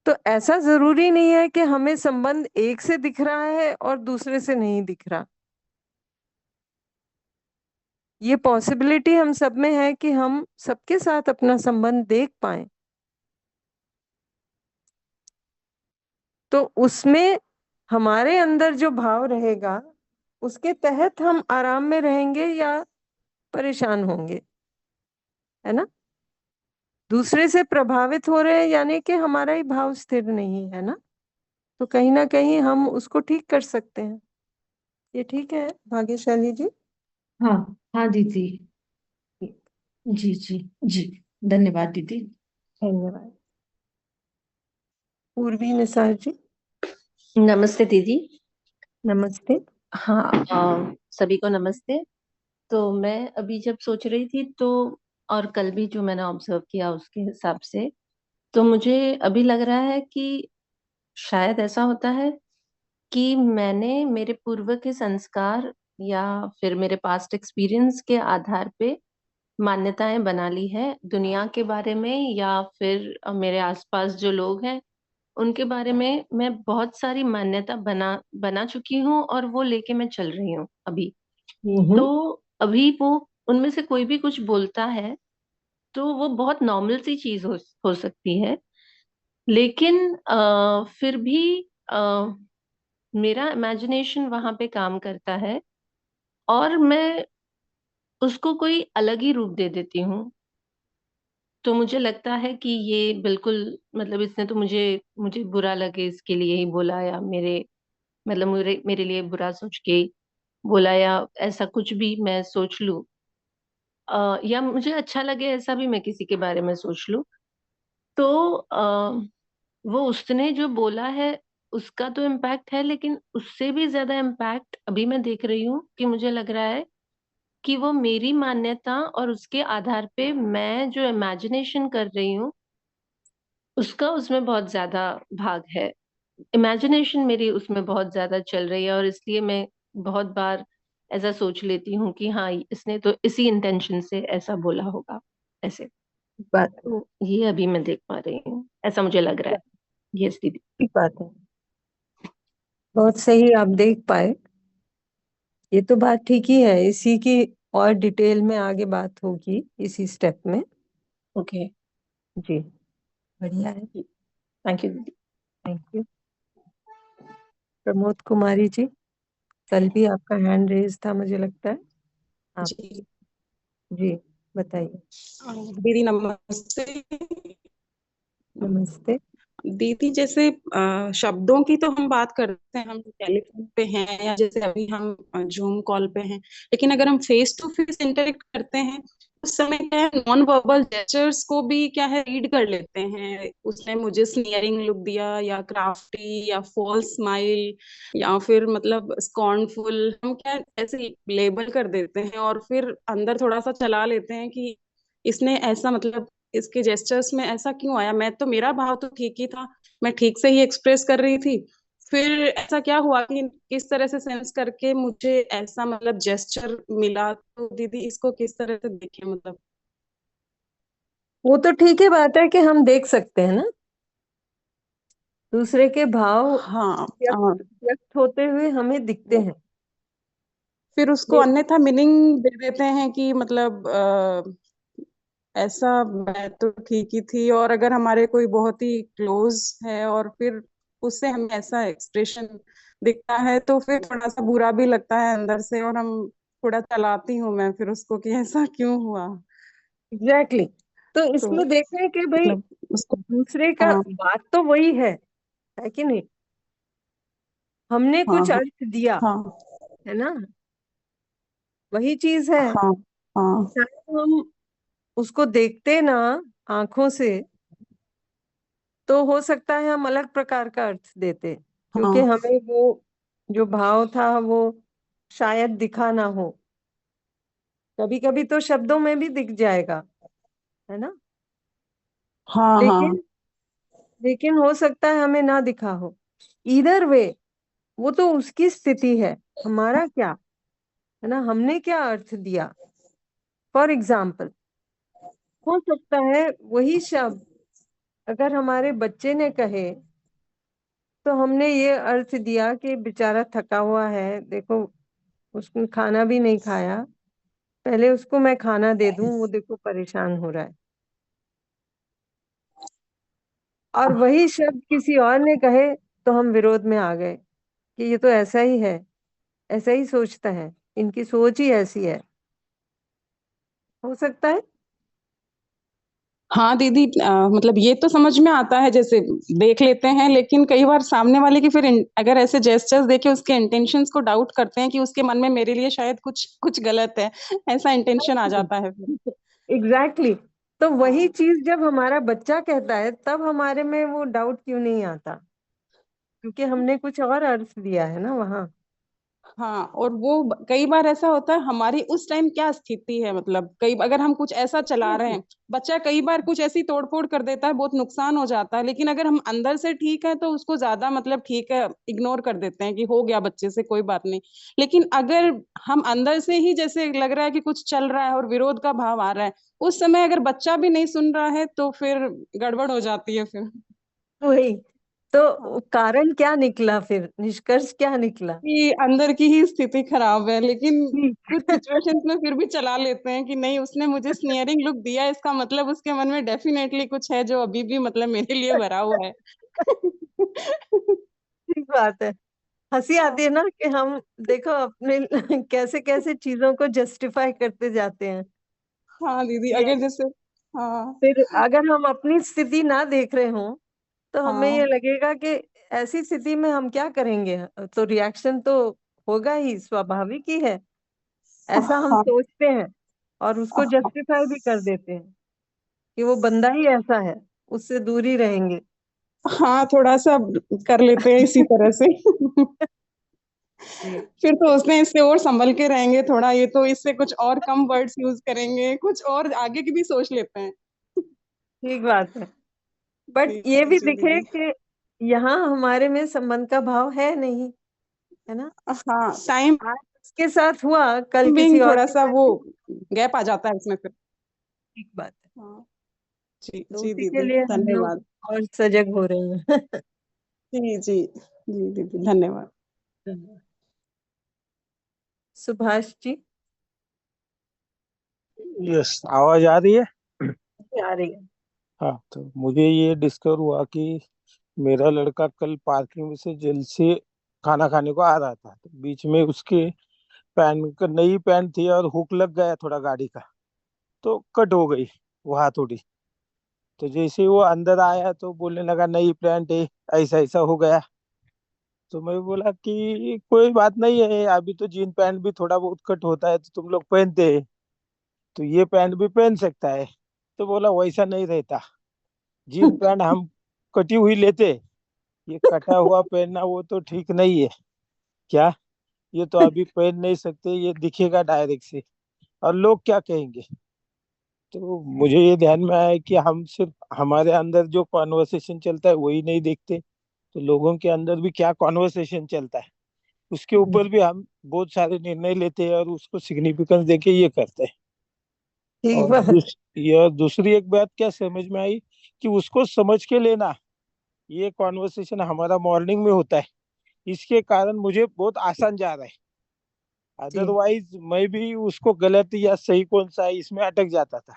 तो ऐसा जरूरी नहीं है कि हमें संबंध एक से दिख रहा है और दूसरे से नहीं दिख रहा। ये पॉसिबिलिटी हम सब में है कि हम सबके साथ अपना संबंध देख पाए, तो उसमें हमारे अंदर जो भाव रहेगा उसके तहत हम आराम में रहेंगे या परेशान होंगे, है ना। दूसरे से प्रभावित हो रहे हैं यानी कि हमारा ही भाव स्थिर नहीं है ना, तो कहीं ना कहीं हम उसको ठीक कर सकते हैं। ये ठीक है भाग्यशाली जी। हाँ हाँ दीदी। जी जी जी। धन्यवाद दीदी। धन्यवाद। पूर्वी निसार जी। नमस्ते दीदी। नमस्ते। हाँ, सभी को नमस्ते। तो मैं अभी जब सोच रही थी तो, और कल भी जो मैंने ऑब्जर्व किया उसके हिसाब से, तो मुझे अभी लग रहा है कि शायद ऐसा होता है कि मैंने मेरे पूर्व के संस्कार या फिर मेरे पास्ट एक्सपीरियंस के आधार पे मान्यताएं बना ली है दुनिया के बारे में, या फिर मेरे आसपास जो लोग हैं उनके बारे में मैं बहुत सारी मान्यता बना बना चुकी हूँ और वो लेके मैं चल रही हूँ अभी। तो हम्म। अभी वो उनमें से कोई भी कुछ बोलता है तो वो बहुत नॉर्मल सी चीज हो सकती है, लेकिन फिर भी आ, मेरा इमेजिनेशन वहां पे काम करता है और मैं उसको कोई अलग ही रूप दे देती हूँ। तो मुझे लगता है कि ये बिल्कुल, मतलब इसने तो मुझे मुझे बुरा लगे इसके लिए ही बोला, या मेरे मतलब मेरे मेरे लिए बुरा सोच के बोला, या ऐसा कुछ भी मैं सोच लूं, या मुझे अच्छा लगे ऐसा भी मैं किसी के बारे में सोच लूं। तो वो उसने जो बोला है उसका तो इम्पैक्ट है, लेकिन उससे भी ज्यादा इम्पैक्ट अभी मैं देख रही हूँ कि मुझे लग रहा है कि वो मेरी मान्यता और उसके आधार पे मैं जो इमेजिनेशन कर रही हूँ उसका उसमें बहुत ज्यादा भाग है। इमेजिनेशन मेरी उसमें बहुत ज्यादा चल रही है और इसलिए मैं बहुत बार ऐसा सोच लेती हूँ कि हाँ, इसने तो इसी इंटेंशन से ऐसा बोला होगा, ऐसे। बात है। तो ये अभी मैं देख पा रही हूँ, ऐसा मुझे लग रहा है। यस दीदी। ठीक बात है, बहुत सही आप देख पाए। ये तो बात ठीक ही है, इसी की और डिटेल में आगे बात होगी इसी स्टेप में। ओके। जी, बढ़िया है। थैंक यू दीदी। Thank you. प्रमोद कुमारी जी, कल भी आपका हैंड रेज था मुझे लगता है। आप जी। जी बताइए। दीदी नमस्ते। नमस्ते। दीदी जैसे शब्दों की तो हम बात करते हैं, हम टेलीफोन पे हैं या जैसे अभी हम जूम कॉल पे हैं, लेकिन अगर हम फेस टू फेस इंटरेक्ट करते हैं उस समय क्या है, नॉन वर्बल जेस्चर्स को भी क्या है रीड कर लेते हैं। उसने मुझे स्नीयरिंग लुक दिया या क्राफ्टी या फॉल्स स्माइल या फिर मतलब स्कॉर्नफुल, हम क्या ऐसे लेबल कर देते हैं और फिर अंदर थोड़ा सा चला लेते हैं कि इसने ऐसा मतलब इसके जेस्चर्स में ऐसा क्यों आया। मैं तो मेरा भाव तो ठीक ही था, मैं ठीक से ही एक्सप्रेस कर रही थी, फिर ऐसा क्या हुआ कि किस तरह से सेंस करके मुझे ऐसा मतलब जेस्चर मिला। तो दीदी इसको किस तरह से देखें मतलब। वो तो ठीक है, बात है कि हम देख सकते हैं ना दूसरे के भाव हाँ व्यक्त व्यक्त होते हुए हमें दिखते हैं। फिर उसको ये अन्यथा मीनिंग दे देते हैं कि मतलब ऐसा मैं तो ठीक ही थी, और अगर हमारे कोई बहुत ही क्लोज है और फिर उससे हमें ऐसा एक्सप्रेशन दिखता है तो फिर थोड़ा सा बुरा भी लगता है अंदर से, और हम थोड़ा चलाती हूँ मैं फिर उसको कि ऐसा क्यों हुआ। एग्जैक्टली तो तो इसमें देखें कि भाई मतलब उसको दूसरे का हाँ बात तो वही है कि नहीं। हमने हाँ कुछ हाँ अर्थ दिया, हाँ है ना, वही चीज है। हाँ हाँ शायद हम उसको देखते ना आंखों से, तो हो सकता है हम अलग प्रकार का अर्थ देते, क्योंकि हाँ हमें वो जो भाव था वो शायद दिखा ना हो। कभी कभी तो शब्दों में भी दिख जाएगा, है ना। हाँ हाँ। लेकिन लेकिन हो सकता है हमें ना दिखा हो। ईदर वे, वो तो उसकी स्थिति है, हमारा क्या, है ना, हमने क्या अर्थ दिया। फॉर एग्जाम्पल, हो सकता है वही शब्द अगर हमारे बच्चे ने कहे, तो हमने ये अर्थ दिया कि बेचारा थका हुआ है, देखो उसने खाना भी नहीं खाया, पहले उसको मैं खाना दे दूं, वो देखो परेशान हो रहा है। और वही शब्द किसी और ने कहे तो हम विरोध में आ गए कि ये तो ऐसा ही है, ऐसा ही सोचता है, इनकी सोच ही ऐसी है। हो सकता है। हाँ दीदी, मतलब ये तो समझ में आता है, जैसे देख लेते हैं, लेकिन कई बार सामने वाले की फिर अगर ऐसे जेस्चर्स देके उसके इंटेंशंस को डाउट करते हैं कि उसके मन में मेरे लिए शायद कुछ कुछ गलत है, ऐसा इंटेंशन आ जाता है फिर। Exactly exactly. तो वही हाँ चीज जब हमारा बच्चा कहता है तब हमारे में वो डाउट क्यों नहीं आता, क्योंकि हमने कुछ और अर्थ दिया है ना वहाँ। हाँ। और वो कई बार ऐसा होता है, हमारी उस टाइम क्या स्थिति है, मतलब कई अगर हम कुछ ऐसा चला रहे हैं, बच्चा कई बार कुछ ऐसी तोड़फोड़ कर देता है, बहुत नुकसान हो जाता है, लेकिन अगर हम अंदर से ठीक है तो उसको ज्यादा मतलब ठीक है इग्नोर कर देते हैं कि हो गया बच्चे से, कोई बात नहीं। लेकिन अगर हम अंदर से ही जैसे लग रहा है कि कुछ चल रहा है और विरोध का भाव आ रहा है, उस समय अगर बच्चा भी नहीं सुन रहा है तो फिर गड़बड़ हो जाती है फिर। वही हाँ। तो कारण क्या निकला, फिर निष्कर्ष क्या निकला। कि अंदर की ही स्थिति खराब है, लेकिन कुछ ठीक सिचुएशंस में फिर भी चला लेते हैं कि नहीं, उसने मुझे स्नियरिंग लुक दिया, इसका मतलब उसके मन में डेफिनेटली कुछ है जो अभी भी मतलब मेरे लिए भरा हुआ है। बात है। हंसी हाँ आती है ना कि हम देखो अपने कैसे कैसे चीजों को जस्टिफाई करते जाते हैं। हाँ दीदी, ये अगर जैसे, हाँ फिर अगर हम अपनी स्थिति ना देख रहे हों तो हमें ये हाँ लगेगा कि ऐसी स्थिति में हम क्या करेंगे, तो रिएक्शन तो होगा ही, स्वाभाविक ही है। ऐसा हम हाँ सोचते हैं और उसको जस्टिफाई भी कर देते हैं कि वो बंदा ही ऐसा है, उससे दूर ही रहेंगे। हाँ, थोड़ा सा कर लेते हैं इसी तरह से। जी, फिर तो उसने इससे और संभल के रहेंगे थोड़ा, ये तो इससे कुछ और कम वर्ड्स यूज करेंगे, कुछ और आगे की भी सोच लेते हैं। ठीक बात है। बट जी ये भी जी दिखे दीदी। कि यहाँ हमारे में संबंध का भाव है नहीं, है ना। हाँ, टाइम आज इसके साथ हुआ, कल किसी बिंग और थोड़ा के सा साथ वो भी। गैप आ जाता है उसमें फिर। ठीक बात है। हाँ। जी तो जी उसी के दीदी, लिए हम लोग धन्यवाद। और सजग हो रहे हैं। जी जी जी दीदी, धन्यवाद। सुभाष जी। यस, आवाज आ रही है। आ रही है। हाँ, तो मुझे ये डिस्कवर हुआ कि मेरा लड़का कल पार्किंग में से जल्द से खाना खाने को आ रहा था, तो बीच में उसके पैन का नई पैंट थी और हुक लग गया थोड़ा गाड़ी का, तो कट हो गई वहाँ थोड़ी। तो जैसे ही वो अंदर आया तो बोलने लगा नई पैंट है, ऐसा ऐसा हो गया। तो मैं बोला कि कोई बात नहीं है, अभी तो जीन पैंट भी थोड़ा बहुत कट होता है तो तुम लोग पहनते हैं, तो ये पैंट भी पहन सकता है। तो बोला वैसा नहीं रहता, जीन पैंट हम कटी हुई लेते, ये कटा हुआ पहनना वो तो ठीक नहीं है क्या, ये तो अभी पहन नहीं सकते, ये दिखेगा डायरेक्ट से और लोग क्या कहेंगे। तो मुझे ये ध्यान में आया कि हम सिर्फ हमारे अंदर जो कॉन्वर्सेशन चलता है वही नहीं देखते, तो लोगों के अंदर भी क्या कॉन्वर्सेशन चलता है उसके ऊपर भी हम बहुत सारे निर्णय लेते हैं और उसको सिग्निफिकेंस देके ये करते हैं। ठीक और बात। यह दूसरी एक बात क्या समझ में आई कि उसको समझ के लेना, ये कॉन्वर्सेशन हमारा मॉर्निंग में होता है, इसके कारण मुझे बहुत आसान जा रहा है। जी अदरवाइज मैं भी उसको गलत या सही कौन सा है इसमें अटक जाता था।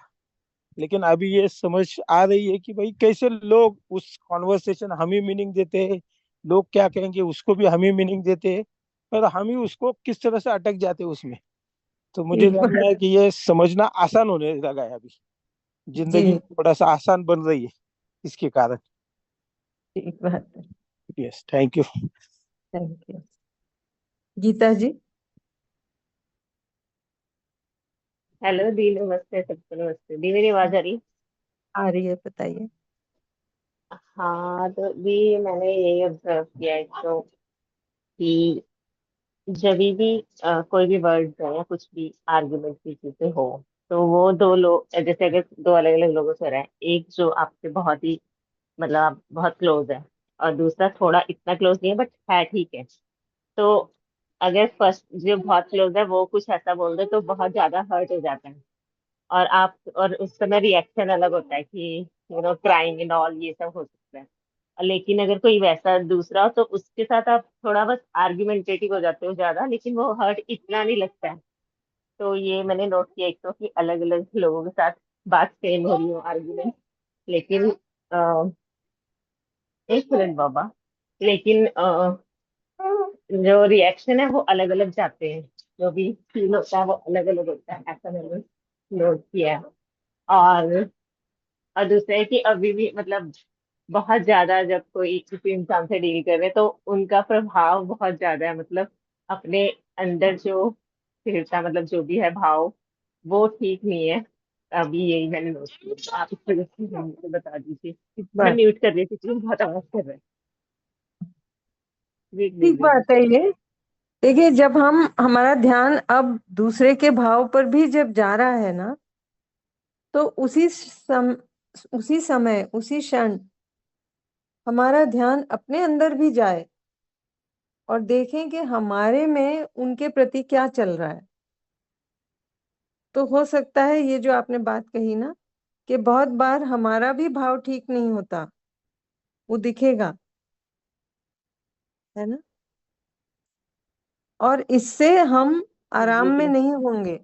लेकिन अभी ये समझ आ रही है कि भाई कैसे लोग उस कॉन्वर्सेशन हम ही मीनिंग देते हैं, लोग क्या कहेंगे उसको भी हम ही मीनिंग देते हैं, और हम ही उसको किस तरह से अटक जाते हैं उसमें। तो मुझे ठीक ध्यान में बात। आया कि ये समझना आसान होने लगा है अभी, जिंदगी जी थोड़ा सा आसान बन रही है इसके कारण। ठीक बात है। Yes, thank you. Thank you. Geeta ji. Hello दी, नमस्ते सबको, नमस्ते दी, मेरी आवाज आ रही है? आ रही है, बताइए। हाँ, तो भी मैंने यही ऑब्जर्व किया है तो कि जब भी कोई भी वर्ड है या कुछ भी आर्गुमेंट की चीजें हो, तो वो दो लोग, जैसे अगर दो अलग अलग लोगों से रहे, एक जो आपसे बहुत ही मतलब आप बहुत क्लोज है, और दूसरा थोड़ा इतना क्लोज नहीं है बट है ठीक है, तो अगर फर्स्ट जो बहुत क्लोज है वो कुछ ऐसा बोल दे तो बहुत ज्यादा हर्ट हो जाता है, और उस समय रिएक्शन अलग होता है कि क्राइंग एंड ऑल ये सब हो सकता है। लेकिन अगर कोई वैसा दूसरा हो तो उसके साथ आप थोड़ा बस आर्ग्यूमेंटेटिव हो जाते हो ज्यादा, लेकिन वो हर्ट इतना नहीं लगता है। तो ये मैंने नोट किया एक तो कि अलग अलग लोगों के साथ बात सेम हो रही हो आर्ग्यूमेंट, लेकिन एक मिनट बाबा, लेकिन जो रिएक्शन है वो अलग अलग जाते हैं, जो भी फील होता है वो अलग अलग होता है, ऐसा मैंने नोट किया है। और दूसरा है कि अभी भी मतलब बहुत ज्यादा जब कोई किसी इंसान से डील कर रहे हैं, तो उनका प्रभाव बहुत ज्यादा है, मतलब अपने अंदर जो स्थिरता, मतलब जो भी है भाव, वो ठीक नहीं है। अभी यही मैंने नोट किया, आप इस वजह से मुझे बता दीजिए। ठीक मैं बात म्यूट कर रही थी क्योंकि बहुत आवाज कर रहा है। देख ठीक लीजिए। बात है ये। देखिए, जब हम हमारा ध्यान अब दूसरे के भाव पर भी जब जा रहा है ना, तो उसी समय उसी क्षण हमारा ध्यान अपने अंदर भी जाए और देखें कि हमारे में उनके प्रति क्या चल रहा है। तो हो सकता है ये जो आपने बात कही ना, कि बहुत बार हमारा भी भाव ठीक नहीं होता, वो दिखेगा, है ना। और इससे हम आराम जी में जी। नहीं होंगे।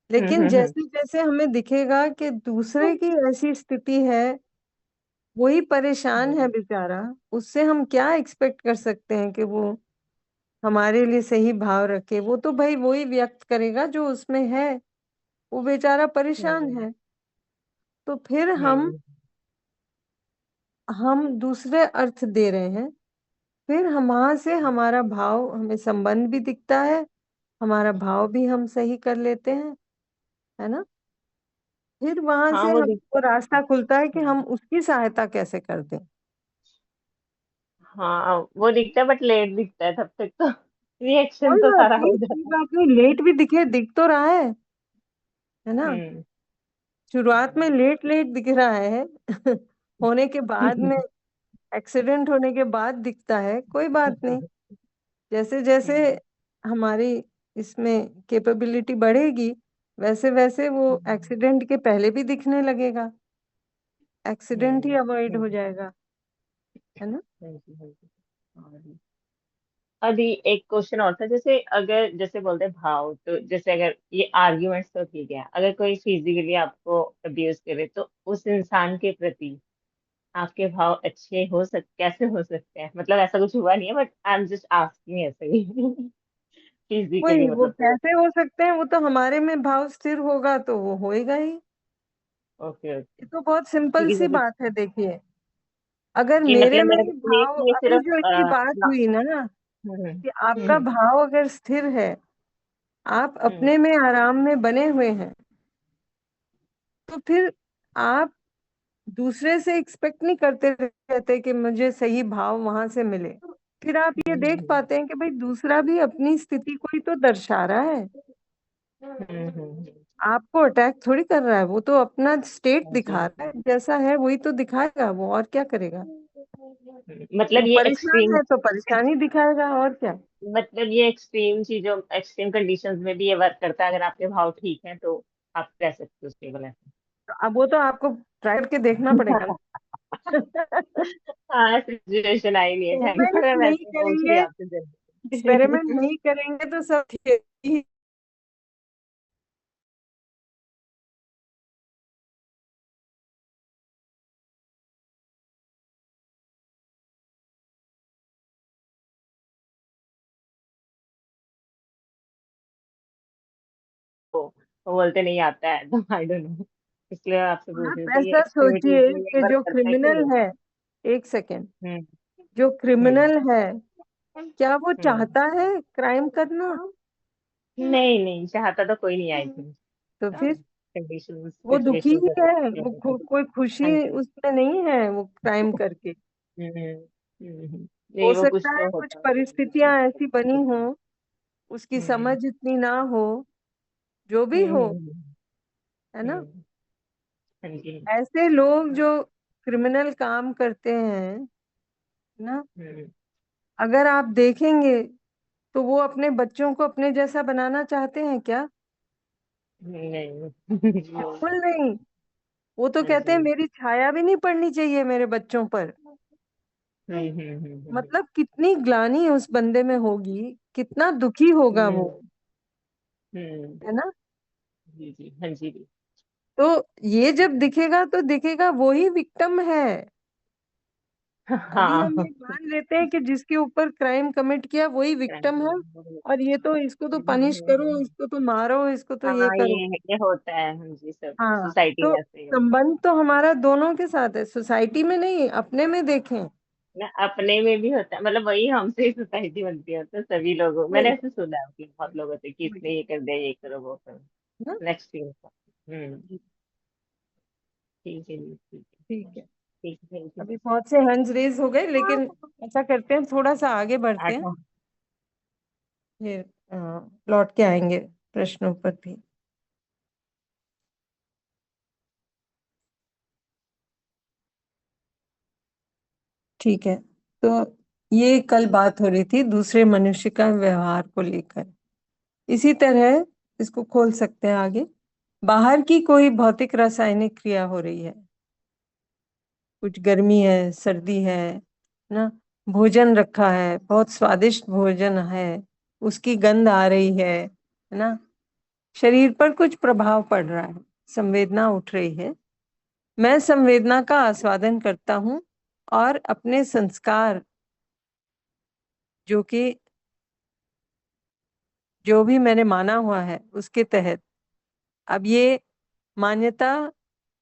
लेकिन जैसे जैसे हमें दिखेगा कि दूसरे की ऐसी स्थिति है, वही परेशान है बेचारा, उससे हम क्या एक्सपेक्ट कर सकते हैं कि वो हमारे लिए सही भाव रखे। वो तो भाई वही व्यक्त करेगा जो उसमें है, वो बेचारा परेशान हम्म है। तो फिर हम हम्म हम दूसरे अर्थ दे रहे हैं। फिर हम वहां से हमारा भाव, हमें संबंध भी दिखता है, हमारा भाव भी हम सही कर लेते हैं, है ना। फिर वहां हाँ, से वो हमको रास्ता खुलता है कि हम उसकी सहायता कैसे कर दें। हाँ वो दिखता है बट लेट दिखता है, तब तक तो रिएक्शन कोई तो बात सारा नहीं, हो कोई जाता है। बात नहीं, लेट भी दिखे, दिख तो रहा है ना। हम्म शुरुआत में लेट लेट दिख रहा है होने के बाद में, एक्सीडेंट होने के बाद दिखता है, कोई बात नहीं। जैसे जैसे हम्म हमारी इसमें कैपेबिलिटी बढ़ेगी, वैसे वैसे वो एक्सीडेंट के पहले भी दिखने लगेगा, एक्सीडेंट ही अवॉइड हो हम्म, जाएगा, है ना। हाँ जी, हाँ जी। और अभी एक क्वेश्चन और था, जैसे अगर जैसे बोलते हैं भाव, तो जैसे अगर ये आर्ग्यूमेंट्स तो ठीक है, अगर कोई फिजिकली आपको अब्यूज करे तो उस इंसान के प्रति आपके भाव अच्छे कैसे हो सकते हैं? मतलब ऐसा कुछ हुआ नहीं है but I am just asking ऐसे ही फिजिकली वही, वो मतलब तो। कैसे हो सकते हैं, वो तो हमारे में भाव स्थिर होगा तो वो होएगा ही। ओके ये ओके। तो बहुत सिंपल क्योंकि सी जैसे बात है। देखिए, अगर कि मेरे मतलब में मेरा ही ये भाव, ये अभी सिर्फ जो इतनी बात ना। हुई ना, हम्म कि हम्म आपका हम्म भाव अगर स्थिर है, आप हम्म अपने में आराम में बने हुए हैं, तो फिर आप दूसरे से एक्सपेक्ट नहीं करते रहते कि मुझे सही भाव वहां से मिले। फिर आप ये देख हम्म पाते हैं कि भाई दूसरा भी अपनी स्थिति को ही तो दर्शा रहा है, आपको अटैक थोड़ी कर रहा है। वो तो अपना स्टेट हाँ जी। दिखा रहा है, जैसा है वही तो दिखाएगा वो, और क्या करेगा। मतलब वो ये परेशान एक्सट्रीम, है तो परेशानी दिखाएगा, और क्या। मतलब ये एक्सट्रीम चीजों, एक्सट्रीम कंडीशंस में भी ये वर्क करता है, अगर आपके भाव ठीक हैं तो आप रह सकते हो स्टेबल ऐसे। तो अब वो तो आपको ट्राई करके देखना पड़ेगा ना हाँ, सिचुएशन आई नहीं है, थैंक यू, एक्सपेरिमेंट मैं नहीं वैसे पूछ रही करेंगे, आपसे एक्सपेरिमेंट जल्दी। नहीं करेंगे तो सब थियरी वो बोलते नहीं आता है तो आई डोंट नो, इसलिए आपसे पूछ रही आप थी ये ऐसा सोचिए एक्सट्रीमिटीज में ये कि वर्क जो करता है कि क्रिमिनल नहीं। है, एक सेकेंड, हम्म जो हम्म क्रिमिनल है, क्या वो हम्म चाहता है क्राइम करना? नहीं नहीं, चाहता तो कोई नहीं आई थी। तो फिर कंडीशंस वो दुखी सिचुएशंस ही होती है, हैं। वो कोई खुशी हाँ जी। उसमें नहीं है वो क्राइम करके। हो नहीं, वो कुछ सकता है तो कुछ होता है। परिस्थितियां ऐसी बनी हो, उसकी हम्म समझ इतनी ना हो, जो भी हम्म हो, हम्म है ना। हम्म, हाँ जी। ऐसे लोग जो क्रिमिनल काम करते हैं ना, हम्म अगर आप देखेंगे तो वो अपने बच्चों को अपने जैसा बनाना चाहते हैं क्या? नहीं। बिल्कुल नहीं। वो तो हाँ कहते हैं जी। मेरी छाया भी नहीं पड़नी चाहिए मेरे बच्चों पर। हम्म। मतलब कितनी ग्लानि उस बंदे में होगी, कितना दुखी होगा वो, हम्म हम्म, है ना। जी जी, हाँ जी। तो ये जब दिखेगा तो दिखेगा वो ही विक्टिम है। अभी हम हाँ। ये मान लेते हैं कि जिसके ऊपर क्राइम कमिट किया वही विक्टिम है, और ये तो इसको तो पनिश करो, इसको तो मारो, इसको तो ये हाँ, करो। ये होता है, हाँ जी, सब हाँ, सोसाइटी तो में ऐसे ही होता संबंध तो हमारा दोनों के साथ है, सोसाइटी में नहीं, अपने में देखें। है ना। अपने में भी होता है, मतलब वही हमसे ही सोसाइटी बनती है, तो सभी लोगों, मैंने वही ऐसे सुना है कि बहुत लोगों से कि वही, इसने ये कर दिया, ये करो, वो करो, ना। Next thing. ठीक है जी, ठीक है। ठीक है, ठीक है, थैंक यू। अभी बहुत से हैंड्स रेज हो गए, लेकिन ऐसा करते हैं थोड़ा सा आगे बढ़ते हैं, अच्छा। फिर लौट के आएंगे प्रश्नों पर भी। ठीक है, तो ये कल बात हो रही थी दूसरे मनुष्य का व्यवहार को लेकर। इसी तरह इसको खोल सकते हैं आगे। बाहर की कोई भौतिक रासायनिक क्रिया हो रही है, कुछ गर्मी है, सर्दी है ना, भोजन रखा है, बहुत स्वादिष्ट भोजन है, उसकी गंध आ रही है ना, शरीर पर कुछ प्रभाव पड़ रहा है, संवेदना उठ रही है। मैं संवेदना का आस्वादन करता हूँ और अपने संस्कार, जो कि जो भी मैंने माना हुआ है उसके तहत, अब ये मान्यता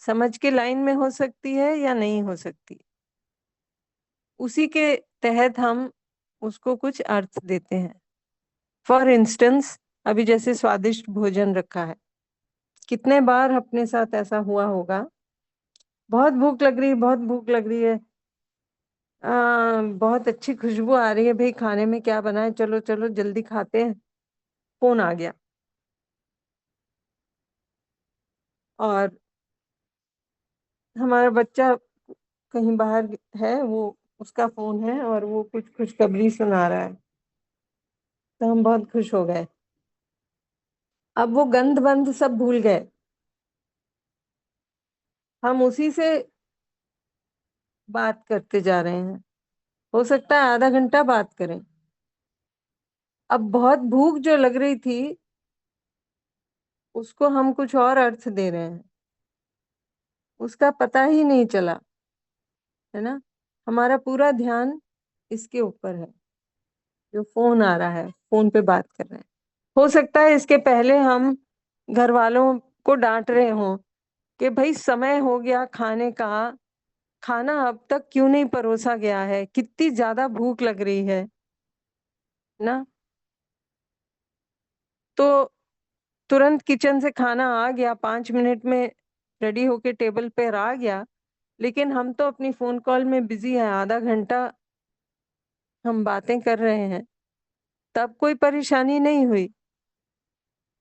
समझ के लाइन में हो सकती है या नहीं हो सकती, उसी के तहत हम उसको कुछ अर्थ देते हैं। फॉर इंस्टेंस, अभी जैसे स्वादिष्ट भोजन रखा है, कितने बार अपने साथ ऐसा हुआ होगा, बहुत भूख लग रही है, बहुत भूख लग रही है, बहुत अच्छी खुशबू आ रही है, भाई खाने में क्या बना है, चलो चलो जल्दी खाते हैं, फोन आ गया, और हमारा बच्चा कहीं बाहर है, वो उसका फोन है और वो कुछ खुशखबरी सुना रहा है, तो हम बहुत खुश हो गए। अब वो गंध बंध सब भूल गए, हम उसी से बात करते जा रहे हैं, हो सकता है आधा घंटा बात करें। अब बहुत भूख जो लग रही थी, उसको हम कुछ और अर्थ दे रहे हैं, उसका पता ही नहीं चला, है ना। हमारा पूरा ध्यान इसके ऊपर है, जो फोन आ रहा है, फोन पे बात कर रहे हैं। हो सकता है इसके पहले हम घर वालों को डांट रहे हों कि भाई समय हो गया खाने का, खाना अब तक क्यों नहीं परोसा गया है, कितनी ज्यादा भूख लग रही है ना। तो तुरंत किचन से खाना आ गया, 5 मिनट में रेडी होके टेबल पर आ गया, लेकिन हम तो अपनी फोन कॉल में बिजी हैं, आधा घंटा हम बातें कर रहे हैं, तब कोई परेशानी नहीं हुई,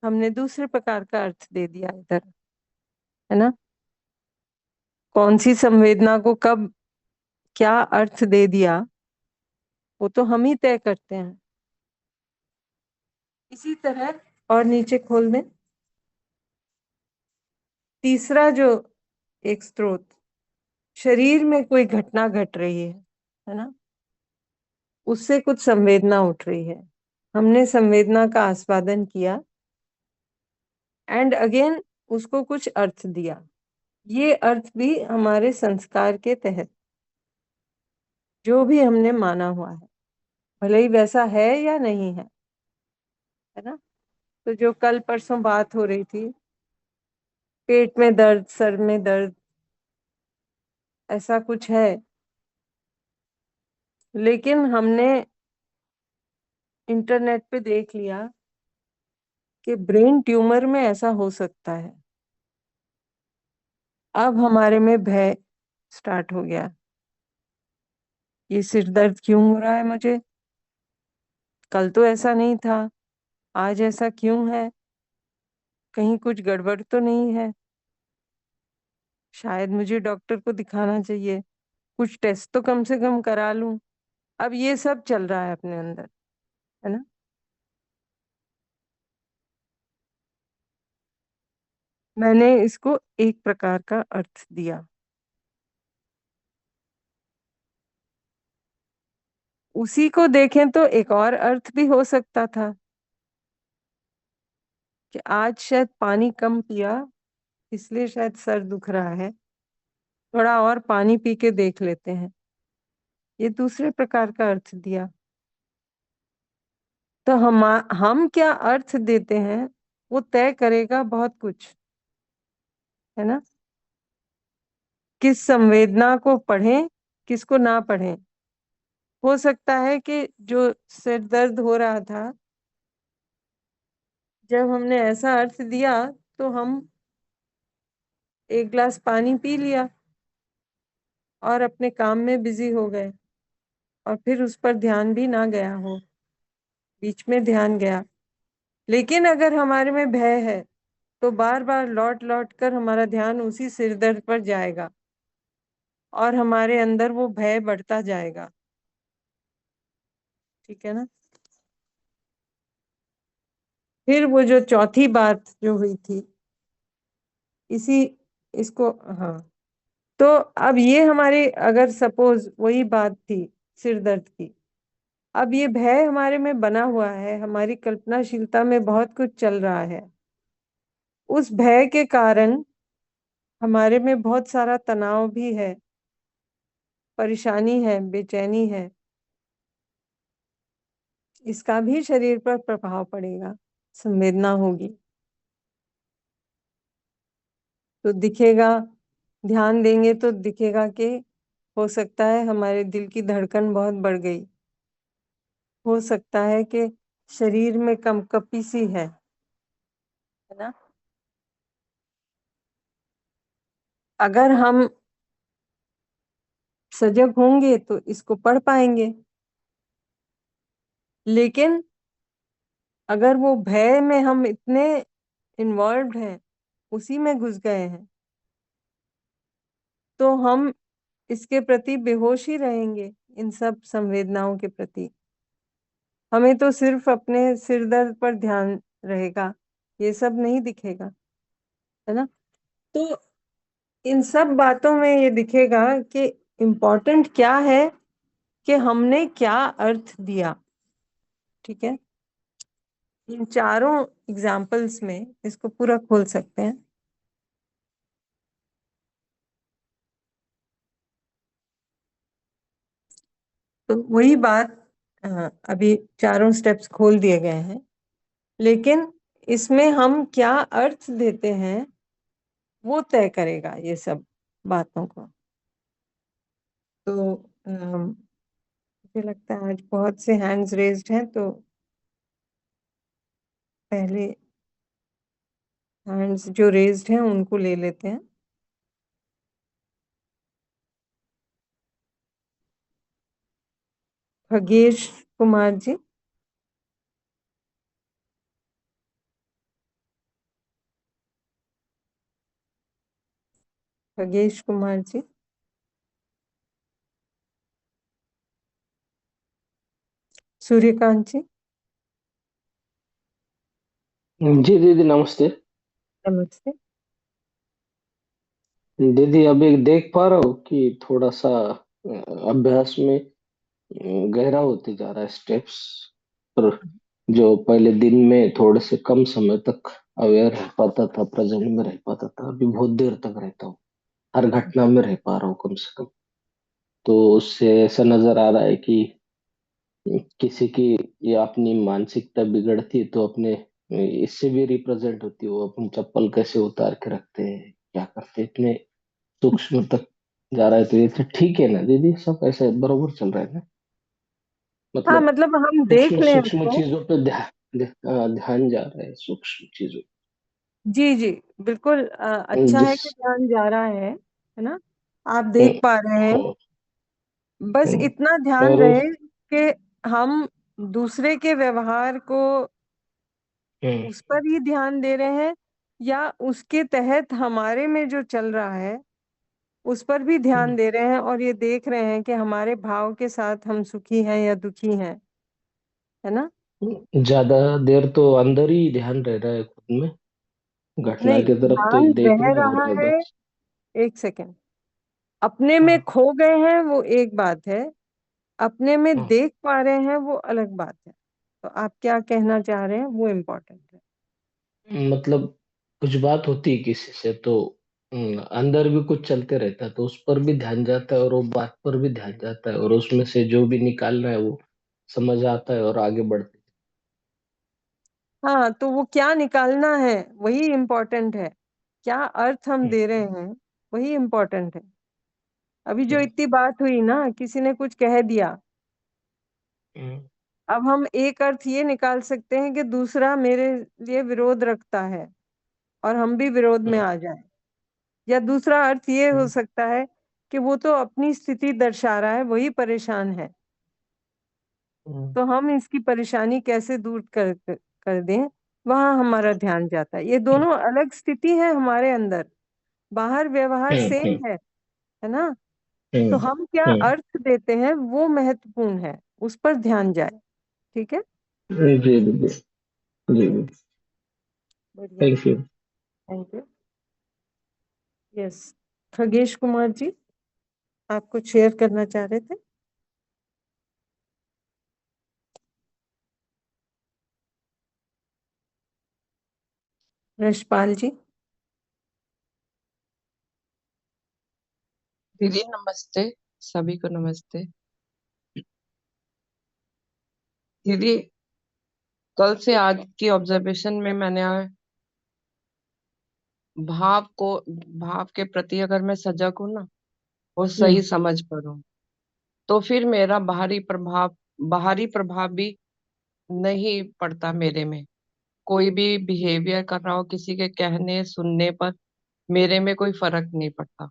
हमने दूसरे प्रकार का अर्थ दे दिया इधर, है ना। कौन सी संवेदना को कब क्या अर्थ दे दिया, वो तो हम ही तय करते हैं। इसी तरह, और नीचे खोल दें, तीसरा जो एक स्रोत, शरीर में कोई घटना घट रही है ना, उससे कुछ संवेदना उठ रही है, हमने संवेदना का आस्वादन किया, एंड अगेन उसको कुछ अर्थ दिया। ये अर्थ भी हमारे संस्कार के तहत, जो भी हमने माना हुआ है, भले ही वैसा है या नहीं है ना। तो जो कल परसों बात हो रही थी, पेट में दर्द, सर में दर्द, ऐसा कुछ है, लेकिन हमने इंटरनेट पे देख लिया कि ब्रेन ट्यूमर में ऐसा हो सकता है, अब हमारे में भय स्टार्ट हो गया। ये सिर दर्द क्यों हो रहा है मुझे? कल तो ऐसा नहीं था, आज ऐसा क्यों है? कहीं कुछ गड़बड़ तो नहीं है? शायद मुझे डॉक्टर को दिखाना चाहिए, कुछ टेस्ट तो कम से कम करा लूं। अब ये सब चल रहा है अपने अंदर, है ना। मैंने इसको एक प्रकार का अर्थ दिया। उसी को देखें तो एक और अर्थ भी हो सकता था कि आज शायद पानी कम पिया, इसलिए शायद सर दुख रहा है, थोड़ा और पानी पी के देख लेते हैं। ये दूसरे प्रकार का अर्थ दिया। तो हम क्या अर्थ देते हैं वो तय करेगा बहुत कुछ, है ना। किस संवेदना को पढ़ें, किसको ना पढ़ें। हो सकता है कि जो सिर दर्द हो रहा था, जब हमने ऐसा अर्थ दिया तो हम एक गिलास पानी पी लिया और अपने काम में बिजी हो गए, और फिर उस पर ध्यान भी ना गया हो, बीच में ध्यान गया। लेकिन अगर हमारे में भय है तो बार बार लौट लौट कर हमारा ध्यान उसी सिर दर्द पर जाएगा और हमारे अंदर वो भय बढ़ता जाएगा। ठीक है ना। फिर वो जो चौथी बात जो हुई थी, इसी इसको, हाँ, तो अब ये हमारे, अगर सपोज वही बात थी सिर दर्द की, अब ये भय हमारे में बना हुआ है, हमारी कल्पनाशीलता में बहुत कुछ चल रहा है। उस भय के कारण हमारे में बहुत सारा तनाव भी है, परेशानी है, बेचैनी है। इसका भी शरीर पर प्रभाव पड़ेगा, संवेदना होगी तो दिखेगा। ध्यान देंगे तो दिखेगा कि हो सकता है हमारे दिल की धड़कन बहुत बढ़ गई, हो सकता है कि शरीर में कंपकपी सी है ना। अगर हम सजग होंगे तो इसको पढ़ पाएंगे। लेकिन अगर वो भय में हम इतने इन्वॉल्व हैं, उसी में घुस गए हैं, तो हम इसके प्रति बेहोश ही रहेंगे, इन सब संवेदनाओं के प्रति। हमें तो सिर्फ अपने सिर दर्द पर ध्यान रहेगा, ये सब नहीं दिखेगा, है ना। तो इन सब बातों में ये दिखेगा कि इम्पोर्टेंट क्या है, कि हमने क्या अर्थ दिया। ठीक है। इन चारों एग्जाम्पल्स में इसको पूरा खोल सकते हैं। तो वही बात, अभी चारों स्टेप्स खोल दिए गए हैं, लेकिन इसमें हम क्या अर्थ देते हैं वो तय करेगा ये सब बातों को। तो मुझे लगता है आज बहुत से हैंड्स रेज्ड हैं, तो पहले हैंड्स जो रेज्ड हैं उनको ले लेते हैं। खगेश कुमार जी। खगेश कुमार जी। सूर्यकांत जी। जी दीदी नमस्ते। नमस्ते। दीदी अभी देख पा रहा हूँ कि थोड़ा सा अभ्यास में गहरा होते जा रहा है स्टेप्स। पर जो पहले दिन में थोड़े से कम समय तक अवेयर रह पाता था, प्रेजेंट में रह पाता था, अभी बहुत देर तक रहता हूँ, हर घटना में रह पा रहा हूँ कम से कम। तो उससे ऐसा नजर आ रहा है कि किसी की ये अपनी मानसिकता बिगड़ती है तो अपने इससे भी रिप्रेजेंट होती है। वो अपनी चप्पल कैसे उतार के रखते हैं, क्या करते हैं, इतने सूक्ष्म तक जा रहा है। तो ये तो ठीक है ना दीदी, सब ऐसे बरोबर चल रहा है ना? हाँ, मतलब मतलब हम देख सूक्ष्म लें सूक्ष्म उसको। चीजों पे ध्यान ध्यान जा रहा है, सूक्ष्म चीजों। जी जी, बिल्कुल अच्छा है जिस कि ध्यान जा रहा है ना। आप देख पा रहे हैं। हाँ, बस इतना ध्यान और रहे कि हम दूसरे के व्यवहार को हम्म, उस पर ही ध्यान दे रहे हैं, या उसके तहत हमारे में जो चल रहा है उस पर भी ध्यान दे रहे हैं, और ये देख रहे हैं कि हमारे भाव के साथ हम सुखी हैं या दुखी हैं, है ना। ज्यादा देर तो अंदर ही ध्यान रह रहा है खुद में, घटना नहीं, की तरफ तो ध्यान देख रह नहीं हो रहा रहा है है। बस। एक सेकेंड। अपने में हाँ, खो गए हैं वो एक बात है, अपने में हाँ। देख पा रहे हैं वो अलग बात है। तो आप क्या कहना चाह रहे हैं वो इम्पोर्टेंट है। मतलब कुछ बात होती है किसी से तो अंदर भी कुछ चलते रहता है, तो उस पर भी ध्यान जाता है और वो बात पर भी ध्यान जाता है, और उसमें से जो भी निकालना है वो समझ आता है और आगे बढ़ते हाँ, तो वो क्या निकालना है वही इम्पोर्टेंट है। क्या अर्थ हम हैं। दे रहे हैं वही इम्पोर्टेंट है। अभी जो हम्म, इतनी बात हुई ना, किसी ने कुछ कह दिया, हम्म, अब हम एक अर्थ ये निकाल सकते हैं कि दूसरा मेरे लिए विरोध रखता है और हम भी विरोध में हम्म, आ जाएं। या दूसरा अर्थ ये हो हम्म, सकता है कि वो तो अपनी स्थिति दर्शा रहा है, वही परेशान है, हम्म, तो हम इसकी परेशानी कैसे दूर कर दें, वहां हमारा ध्यान जाता है। ये दोनों अलग स्थिति है हमारे अंदर, बाहर व्यवहार हम्म, सेम है ना। तो हम्म, हम क्या हम्म, अर्थ देते हैं वो महत्वपूर्ण है, उस पर ध्यान जाए। ठीक है। जी जी जी जी जी। बढ़िया। Thank you. Thank you. Yes. Khagesh Kumar ji, आप कुछ शेयर करना चाह रहे थे। रशपाल जी। दीदी नमस्ते। सभी को नमस्ते। दीदी, कल से आज की ऑब्जर्वेशन में मैंने भाव को भाव के प्रति अगर मैं सजग हूँ ना और सही हम्म। समझ पड़ूं, तो फिर मेरा बाहरी प्रभाव भी नहीं पड़ता मेरे में। कोई भी बिहेवियर कर रहा हो, किसी के कहने सुनने पर मेरे में कोई फर्क नहीं पड़ता।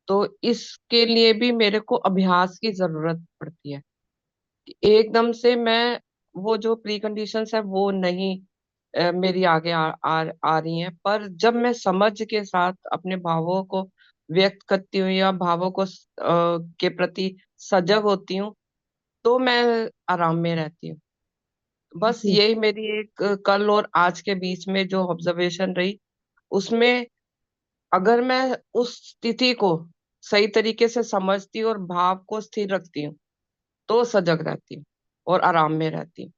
तो इसके लिए भी मेरे को अभ्यास की जरूरत पड़ती है। एकदम से मैं वो जो प्री कंडीशंस है वो नहीं मेरी आगे आ रही हैं, पर जब मैं समझ के साथ अपने भावों को व्यक्त करती हूँ या भावों को के प्रति सजग होती हूँ, तो मैं आराम में रहती हूँ। बस जी यही मेरी एक कल और आज के बीच में जो ऑब्जर्वेशन रही, उसमें अगर मैं उस स्थिति को सही तरीके से समझती हूँ और भाव को स्थिर रखती हूँ, तो सजग रहती हूँ और आराम में रहती हूँ।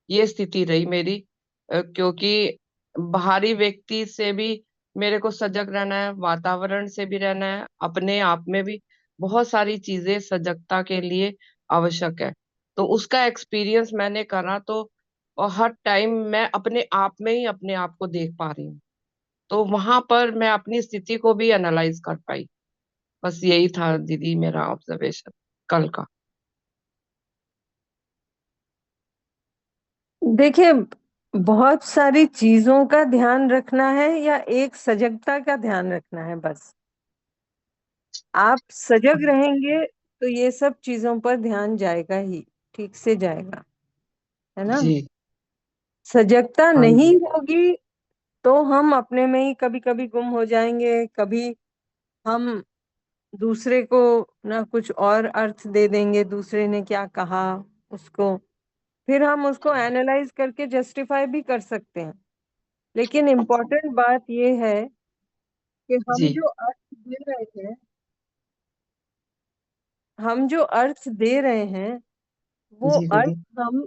ये स्थिति रही मेरी। क्योंकि बाहरी व्यक्ति से भी मेरे को सजग रहना है, वातावरण से भी रहना है, अपने आप में भी बहुत सारी चीजें सजगता के लिए आवश्यक है। तो उसका एक्सपीरियंस मैंने करा, तो और हर टाइम मैं अपने आप में ही अपने आप को देख पा रही हूँ। तो वहां पर मैं अपनी स्थिति को भी एनालाइज कर पाई। बस यही था दीदी मेरा ऑब्जर्वेशन कल का। देखिए, बहुत सारी चीजों का ध्यान रखना है या एक सजगता का ध्यान रखना है, बस आप सजग रहेंगे तो ये सब चीजों पर ध्यान जाएगा ही, ठीक से जाएगा, है ना। जी। सजगता हाँ नहीं जी। होगी तो हम अपने में ही कभी कभी गुम हो जाएंगे, कभी हम दूसरे को ना कुछ और अर्थ दे देंगे, दूसरे ने क्या कहा उसको, फिर हम उसको एनालाइज करके जस्टिफाई भी कर सकते हैं। लेकिन इम्पोर्टेंट बात ये है कि हम जी जो अर्थ दे रहे हैं, हम जो अर्थ दे रहे हैं वो जी अर्थ दीदी। हम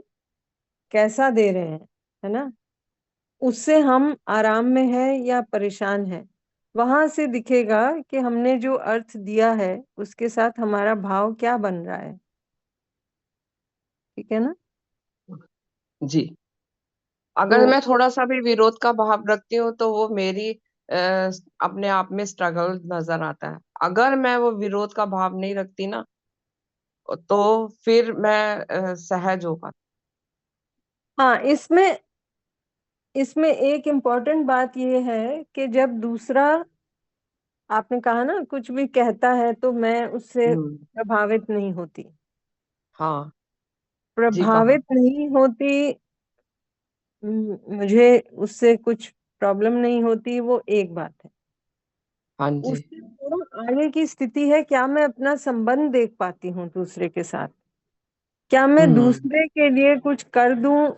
कैसा दे रहे हैं, है ना। उससे हम आराम में है या परेशान है, वहां से दिखेगा कि हमने जो अर्थ दिया है उसके साथ हमारा भाव क्या बन रहा है। ठीक है ना। जी। तो अगर मैं थोड़ा सा भी विरोध का भाव रखती हूँ तो वो मेरी अपने आप में स्ट्रगल नजर आता है। अगर मैं वो विरोध का भाव नहीं रखती ना, तो फिर मैं सहज हो पाती। हाँ, इसमें इसमें एक इम्पोर्टेंट बात ये है कि जब दूसरा, आपने कहा ना, कुछ भी कहता है तो मैं उससे प्रभावित नहीं होती, हाँ जी कहा। प्रभावित नहीं होती, मुझे उससे कुछ प्रॉब्लम नहीं होती, वो एक बात है। हाँ जी। उससे थोड़ा आगे की स्थिति है, क्या मैं अपना संबंध देख पाती हूँ दूसरे के साथ, क्या मैं दूसरे के लिए कुछ कर दूं,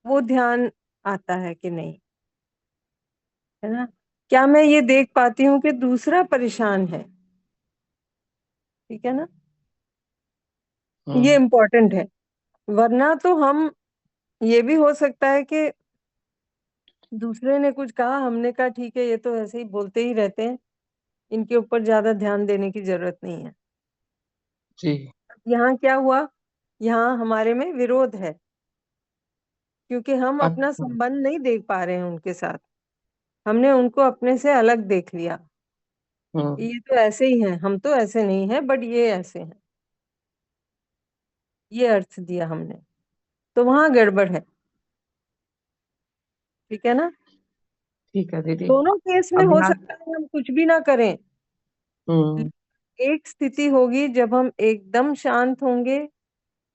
वो ध्यान आता है कि नहीं, है ना? क्या मैं ये देख पाती हूँ कि दूसरा परेशान है, ठीक है ना? ये इम्पोर्टेंट है। वरना तो हम, ये भी हो सकता है कि दूसरे ने कुछ कहा, हमने कहा ठीक है, ये तो ऐसे ही बोलते ही रहते हैं, इनके ऊपर ज्यादा ध्यान देने की जरूरत नहीं है। जी। यहाँ क्या हुआ, यहाँ हमारे में विरोध है, क्योंकि हम अपना अच्छा। संबंध नहीं देख पा रहे हैं उनके साथ, हमने उनको अपने से अलग देख लिया। ये तो ऐसे ही हैं, हम तो ऐसे नहीं हैं, बट ये ऐसे हैं, ये अर्थ दिया हमने, तो वहां गड़बड़ है, ठीक है ना? ठीक है दीदी। दोनों केस में हो अभ्यास। सकता है हम कुछ भी ना करें। एक स्थिति होगी जब हम एकदम शांत होंगे,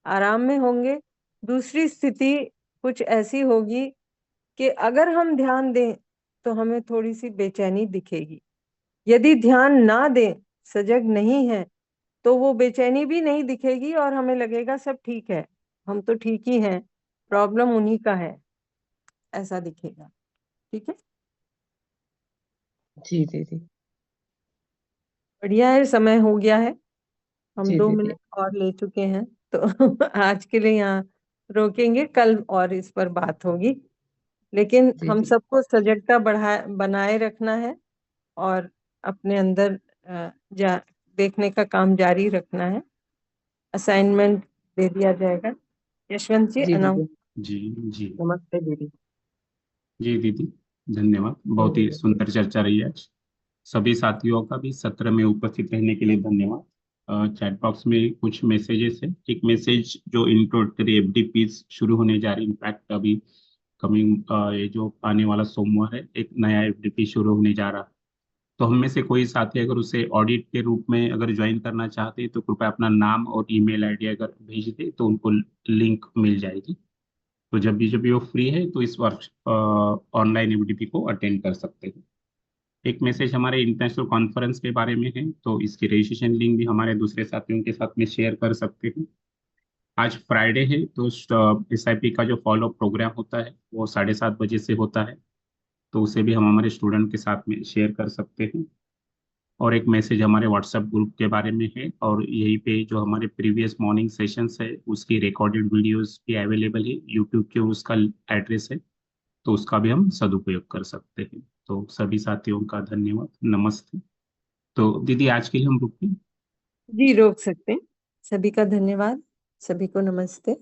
आराम में होंगे, दूसरी स्थिति कुछ ऐसी होगी कि अगर हम ध्यान दें तो हमें थोड़ी सी बेचैनी दिखेगी। यदि ध्यान ना दें, सजग नहीं है, तो वो बेचैनी भी नहीं दिखेगी और हमें लगेगा सब ठीक है, हम तो ठीक ही हैं, प्रॉब्लम उन्हीं का है, ऐसा दिखेगा। ठीक है, जी दीदी। बढ़िया है, समय हो गया है, हम जी 2 मिनट दीदी। और ले चुके हैं, तो आज के लिए यहाँ रोकेंगे, कल और इस पर बात होगी। लेकिन जी हम जी। सबको सजगता बनाए रखना है और अपने अंदर देखने का काम जारी रखना है। असाइनमेंट दे दिया जाएगा। यशवंत जी, जी अनाउंस। दीदी। जी जी नमस्ते दीदी। जी दीदी, धन्यवाद। बहुत ही सुंदर चर्चा रही आज। सभी साथियों का भी सत्र में उपस्थित रहने के लिए धन्यवाद। चैट बॉक्स में कुछ मैसेजेस है। एक मैसेज जो इंट्रोडक्टरी एफडीपीज शुरू होने जा रही, इनफैक्ट अभी कमिंग ये जो आने वाला सोमवार है, एक नया एफडीपी शुरू होने जा रहा है। तो हम में से कोई साथी अगर उसे ऑडिट के रूप में अगर ज्वाइन करना चाहते हैं तो कृपया अपना नाम और ईमेल आईडी अगर भेज दे तो उनको लिंक मिल जाएगी। तो जब भी वो फ्री है तो इस वर्ष ऑनलाइन एफडीपी को अटेंड कर सकते हैं। एक मैसेज हमारे इंटरनेशनल कॉन्फ्रेंस के बारे में है, तो इसकी रजिस्ट्रेशन लिंक भी हमारे दूसरे साथियों के साथ में शेयर कर सकते हैं। आज फ्राइडे है तो एसआईपी का जो फॉलो प्रोग्राम होता है वो 7:30 बजे से होता है, तो उसे भी हम हमारे स्टूडेंट के साथ में शेयर कर सकते हैं। और एक मैसेज हमारे व्हाट्सएप ग्रुप के बारे में है, और यहीं पे जो हमारे प्रीवियस मॉर्निंग सेशंस है उसकी रिकॉर्डेड वीडियोस भी अवेलेबल है यूट्यूब के, उसका एड्रेस है, तो उसका भी हम सदुपयोग कर सकते हैं। तो सभी साथियों का धन्यवाद, नमस्ते। तो दीदी आज के लिए हम रुकते हैं। जी, रोक सकते हैं। सभी का धन्यवाद, सभी को नमस्ते।